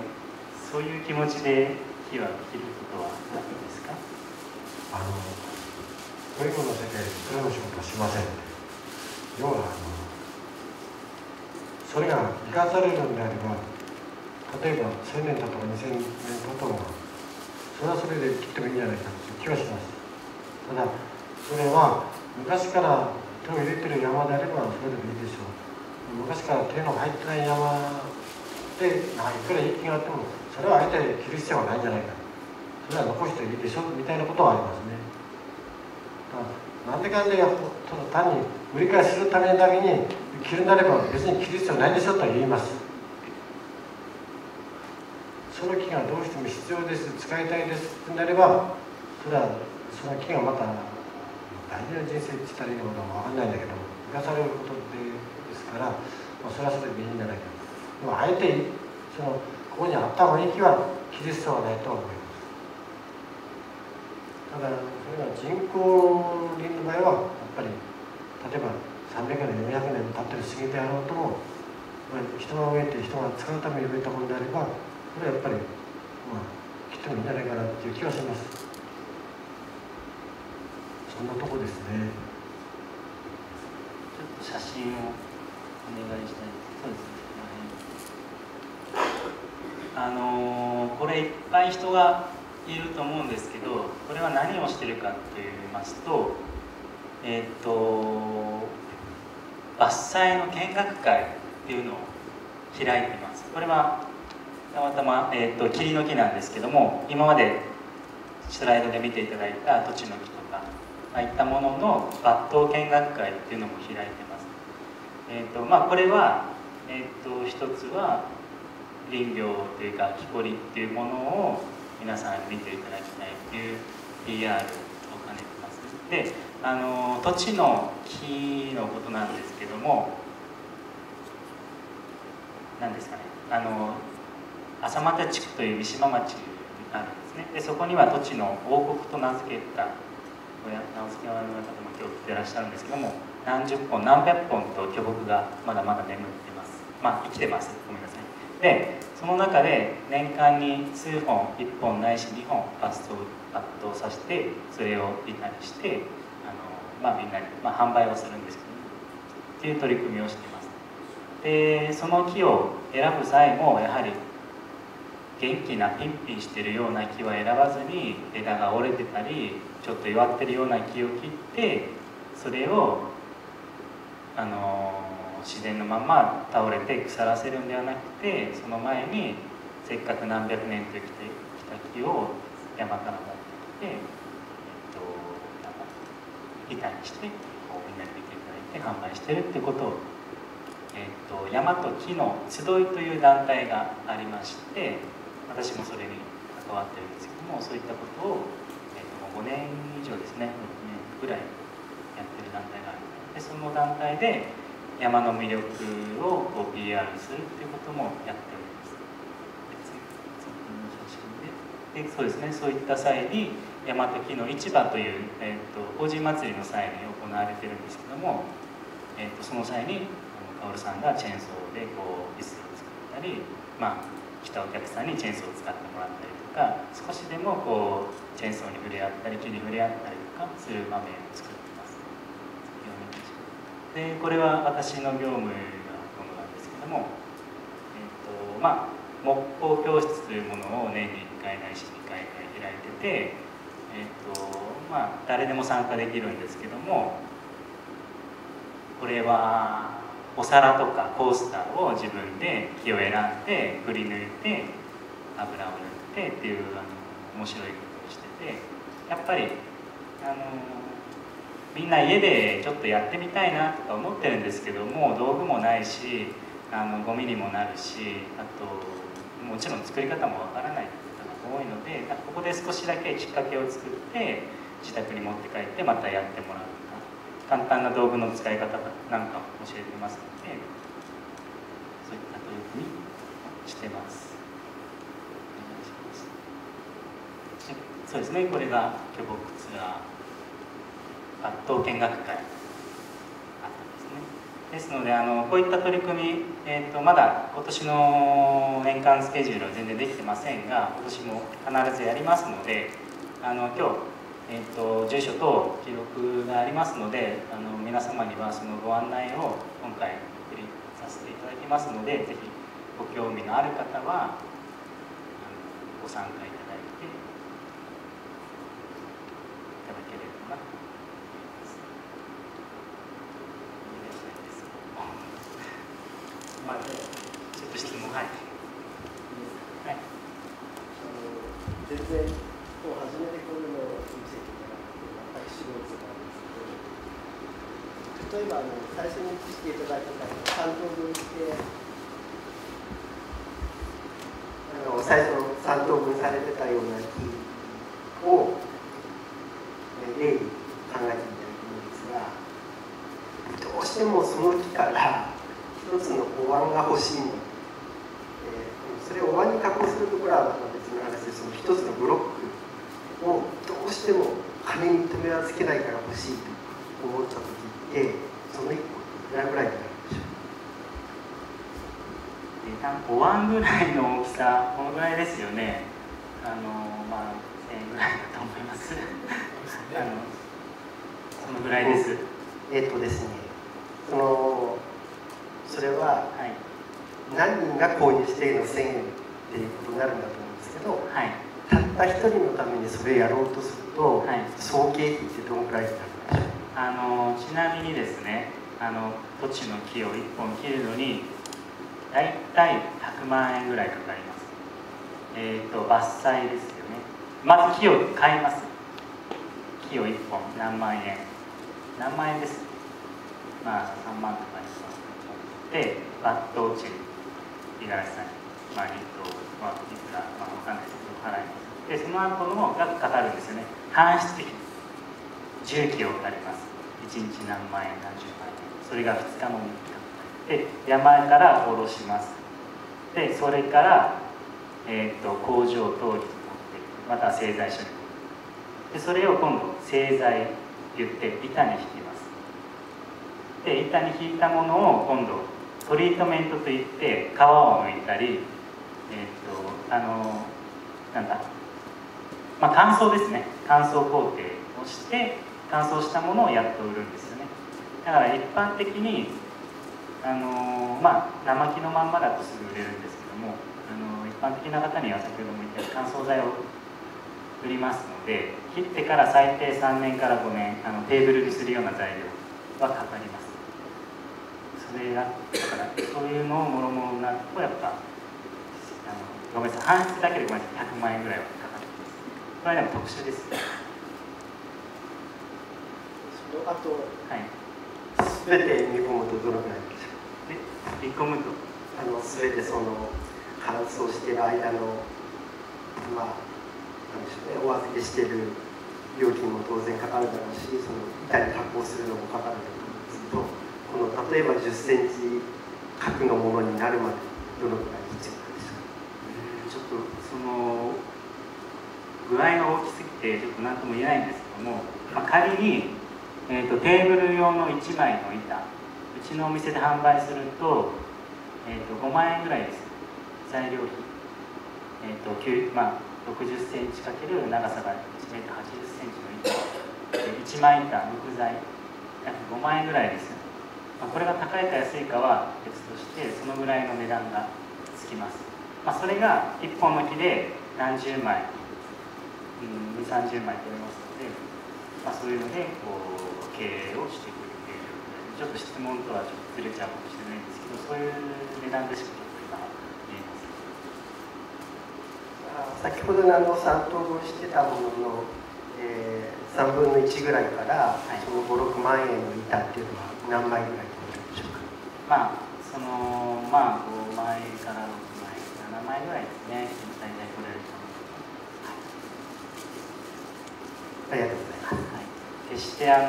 そういう気持ちで木は切ることはないんですか？トリコの世界でプロの仕事はしません。要はそれが生かされるのであれば、例えば1000年だとか2000年だとか、それはそれで切ってもいいんじゃないかという気はします。ただそれは昔から手を入れてる山であればそれでもいいでしょう。昔から手の入ってない山でいくらいい木があっても、それはあえて切る必要はないんじゃないか、それは残していいでしょみたいなことはありますね。なんでかんで単に売り買いするためだけに切るなれば別に切る必要ないでしょとは言います。その木がどうしても必要です、使いたいですってなれば、それはその木がまた大事な人生って言ったらいいのか分かんないんだけど、生かされることですから、それはそれでいいんじゃないか。でもあえてここにあった方がいい木は切る必要はないと思います。ただそれが人工林の場合はやっぱり例えば300年400年経ってる杉であろうとも、人が植えて人が使うために植えたものであれば、それはやっぱり切ってもいいんじゃないかなっていう気はします。そんなとこですね。ちょっと写真を願いしたい。そうですね。これいっぱい人がいると思うんですけど、これは何をしてるかと言いますと、伐採の見学会っていうのを開いてます。これはたまたま、桐の木なんですけども、今までスライドで見ていただいたトチの木とかああいったものの抜刀見学会っていうのも開いてます。これは、一つは林業というか木こりっていうものを皆さんに見ていただきたいという PR を兼ねてます。で、土地の木のことなんですけども、何ですかね、浅俣地区という三島町があるんですね。でそこには土地の王国と名付けた名付け親の方も今日来てらっしゃるんですけども、何十本何百本と巨木がまだまだ眠ってます。生きてます。ごめんなさい。でその中で年間に数本1本ないし2本抜刀させて、それを板にしてみんなに、販売をするんですけど、っていう取り組みをしています。でその木を選ぶ際もやはり元気なピンピンしてるような木は選ばずに、枝が折れてたりちょっと弱ってるような木を切って、それを自然のまま倒れて腐らせるんではなくて、その前にせっかく何百年と生きてきた木を山から持ってきて、板にしてみんなに見ていただいて販売してるってことを、山と木の集いという団体がありまして、私もそれに関わってるんですけども、そういったことを、5年以上ですね、6年ぐらいやってる団体がある。でその団体で山の魅力をPR するっていうこともやっております。でそうですね、そういった際に大和木の市場という、法人祭りの際に行われてるんですけども、その際に薫さんがチェーンソーで椅子を作ったり、来たお客さんにチェーンソーを使ってもらったりとか、少しでもチェーンソーに触れ合ったり木に触れ合ったりとかする場面を作ってます。でこれは私の業務がほとんどなんですけども、木工教室というものを年に1回ないし2回開いてて、誰でも参加できるんですけども、これはお皿とかコースターを自分で木を選んでくり抜いて油を塗ってっていう面白いことをしてて、やっぱりみんな家でちょっとやってみたいなとか思ってるんですけども、道具もないしゴミにもなるし、あともちろん作り方もわからない方が多いので、ここで少しだけきっかけを作って自宅に持って帰ってまたやってもらうとか、簡単な道具の使い方なんかも教えてますので、そういった取り組みをしてます。お願いします。そうですね、これが巨木ツアー抜刀見学会あったんですね。ですのでこういった取り組み、まだ今年の年間スケジュールは全然できてませんが、今年も必ずやりますので、今日、住所と記録がありますので、皆様にはそのご案内を今回送りさせていただきますので、ぜひご興味のある方はご参加いただいていただければなと思います。ちょっと質問、はい。はい。全然初めてこういうのを見せていただいて、全く素人なんですけど、例えば最初に見せていただいた3等分して最初の3等分されてたような木を例に考えてみたいと思うんですが、どうしてもその木から一つのお椀が欲しいの。それをお椀に加工するところはまた別の話で、その一つのブロックをどうしても羽に留めはつけないから欲しいと思った時って、その1個いくらぐらいになるでしょう。お椀ぐらいの大きさ、このぐらいですよね。1000円ぐらいだと思います。そのぐらいです。ですね、そそれは何人が購入しているの1000円っていうことになるんだと思うんですけど、はい、たった1人のためにそれをやろうとすると、はい、総経費ってどのくらいになるんでしょう？ちなみにですね、土地の木を1本切るのにだいたい100万円ぐらいかかります。伐採ですよね。まず木を買います。木を1本何万円です。まあ3万とかにします。で、抜刀地五十嵐さんに、まあ、いくら、まあ、分かんないですけど払います。で、その後のがかかるんですよね。搬出費、重機を借ります。1日何万円何十万円、それが2日も3日で、山から下ろします。で、それから工場等に持っていく、または製材所に。で、それを今度製材言って板に引きます。で、板に引いたものを今度トリートメントといって皮を剥いたり、なんだ、まあ、乾燥ですね。乾燥工程をして乾燥したものをやっと売るんですよね。だから一般的にまあ、生木のまんまだとすぐ売れるんですけども、一般的な方には先ほども言ったように乾燥剤を売りますので、切ってから最低3年から5年テーブルにするような材料はかかります。それがだからそういうのをもろもろになるとやっぱごめんなさい、搬出だけでごめんなさい、100万円ぐらいはかかってます。これはでも特殊です。その後、はい、全て見込むとどのくらいでしょう？見込むと全てその乾燥している間のまあなんでしょうね、お預けしている料金も当然かかるだろうし、その板に加工するのもかかるだろうと思うんですけど、この例えば10センチ角のものになるまでどのくらい必要なんでしょう？ちょっとその具合が大きすぎてちょっと何とも言えないんですけども、まあ、仮に、テーブル用の1枚の板、うちのお店で販売すると、5万円ぐらいです。材料費、まあ、60センチかける長さが1メートル80センチの板、1枚板、木材約5万円ぐらいです。まあ、これが高いか安いかは別として、そのぐらいの値段がつきます。まあ、それが1本の木で何十枚、2、30枚取れますので、まあ、そういうのでこう経営をしていくっていう状況で、ちょっと質問とはちょっとずれちゃうかもしれないんですけど、そういう値段でしかちょっと今言えません。先ほどの3等分してたものの、3分の1ぐらいから、はい、その5、6万円の板っていうのは何枚ぐらい取れるんでしょうか？まあまあ5枚から6枚、7枚ぐらいですね、大体取れると思います。ありがとうございます。はい、決して割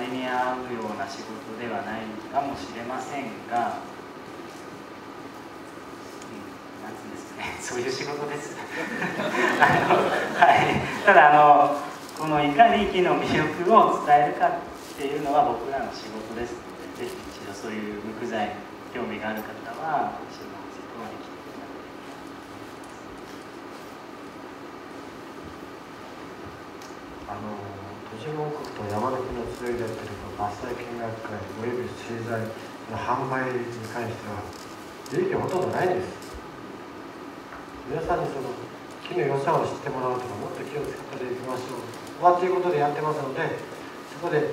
に合うような仕事ではないかもしれませんが、なんていうんですかね、そういう仕事です。はい、ただこのいかに木の魅力を伝えるかっていうのは僕らの仕事ですので、ぜひ一度そういう木材に興味がある方は私の施工に来てください。土地王国と山の木の強いだったり伐採見学会および製材の販売に関しては利益はほとんどないんです。皆さんにその木の良さを知ってもらうとか、もっと木を使っていきましょうということでやってますので、そこで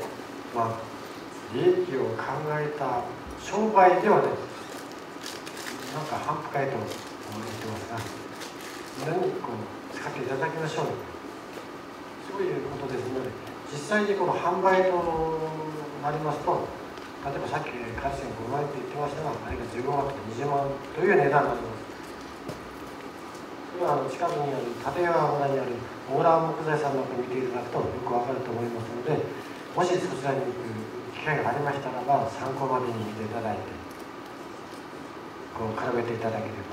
まあ利益を考えた商売ではない、なんか反復会と言ってますが、みんなにこう使っていただきましょう、そういうことですので、実際にこの販売となりますと、例えばさっき回線5万円と言ってましたが、あれが15万とか20万という値段になります。それは近くにある立川村にあるオーラー木材さんなんか見ていただくとよくわかると思いますので、もしそちらに行く機会がありましたらば、参考までに見ていただいて、こう絡めていただければ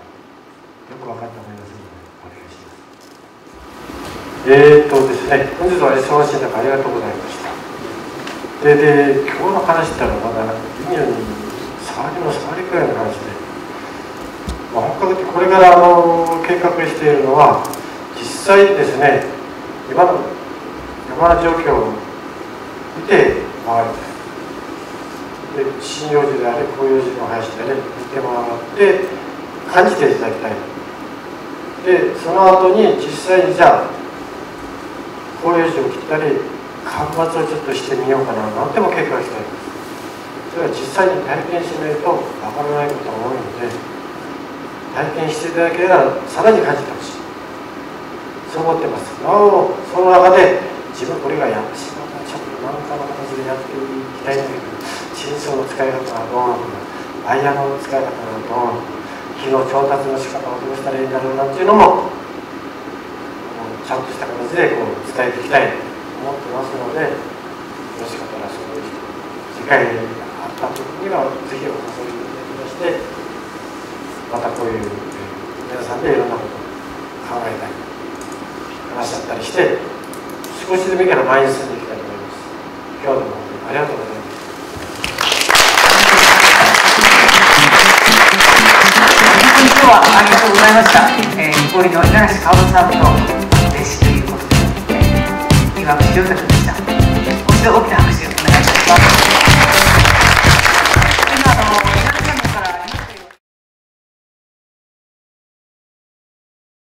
よくわかると思いますので、お願いします。ですね、本日は忙しい中ありがとうございました。で今日の話ってのはまだ微妙に触りくらいの話で、本格的にこれから計画しているのは、実際ですね、今の山の状況を見て回ります。で針葉樹であれ広葉樹の林であれ見てもらって感じていただきたい。でその後に実際にじゃあ広葉樹を切ったり間伐をちょっとしてみようかななんても結果がしたい。それは実際に体験しないとわからないことが多いので、体験していただければさらに感じてほしい、そう思ってます。なおその中で自分これがやってしまったらちょっと何かの形でやっていきたいんだけど、チンソーの使い方はどうなのか、ワイヤーの使い方はどうなのか、木の調達の仕方をどうしたらいいんだろうなっていうのもちゃんとした形でこう伝えていきたいと思ってますので、よろしかったらそういう世界にあった時にはぜひお誘いいただきまして、またこういう皆さんでいろんなことを考えたり話し合ったりして少しでもいいから前に進んでいきたいと思います。今日もありがとうございます。今日はありがとうございました。氷の五十嵐薫さんと弟子ということで、岩渕亮太君でした。ご指導大きな拍手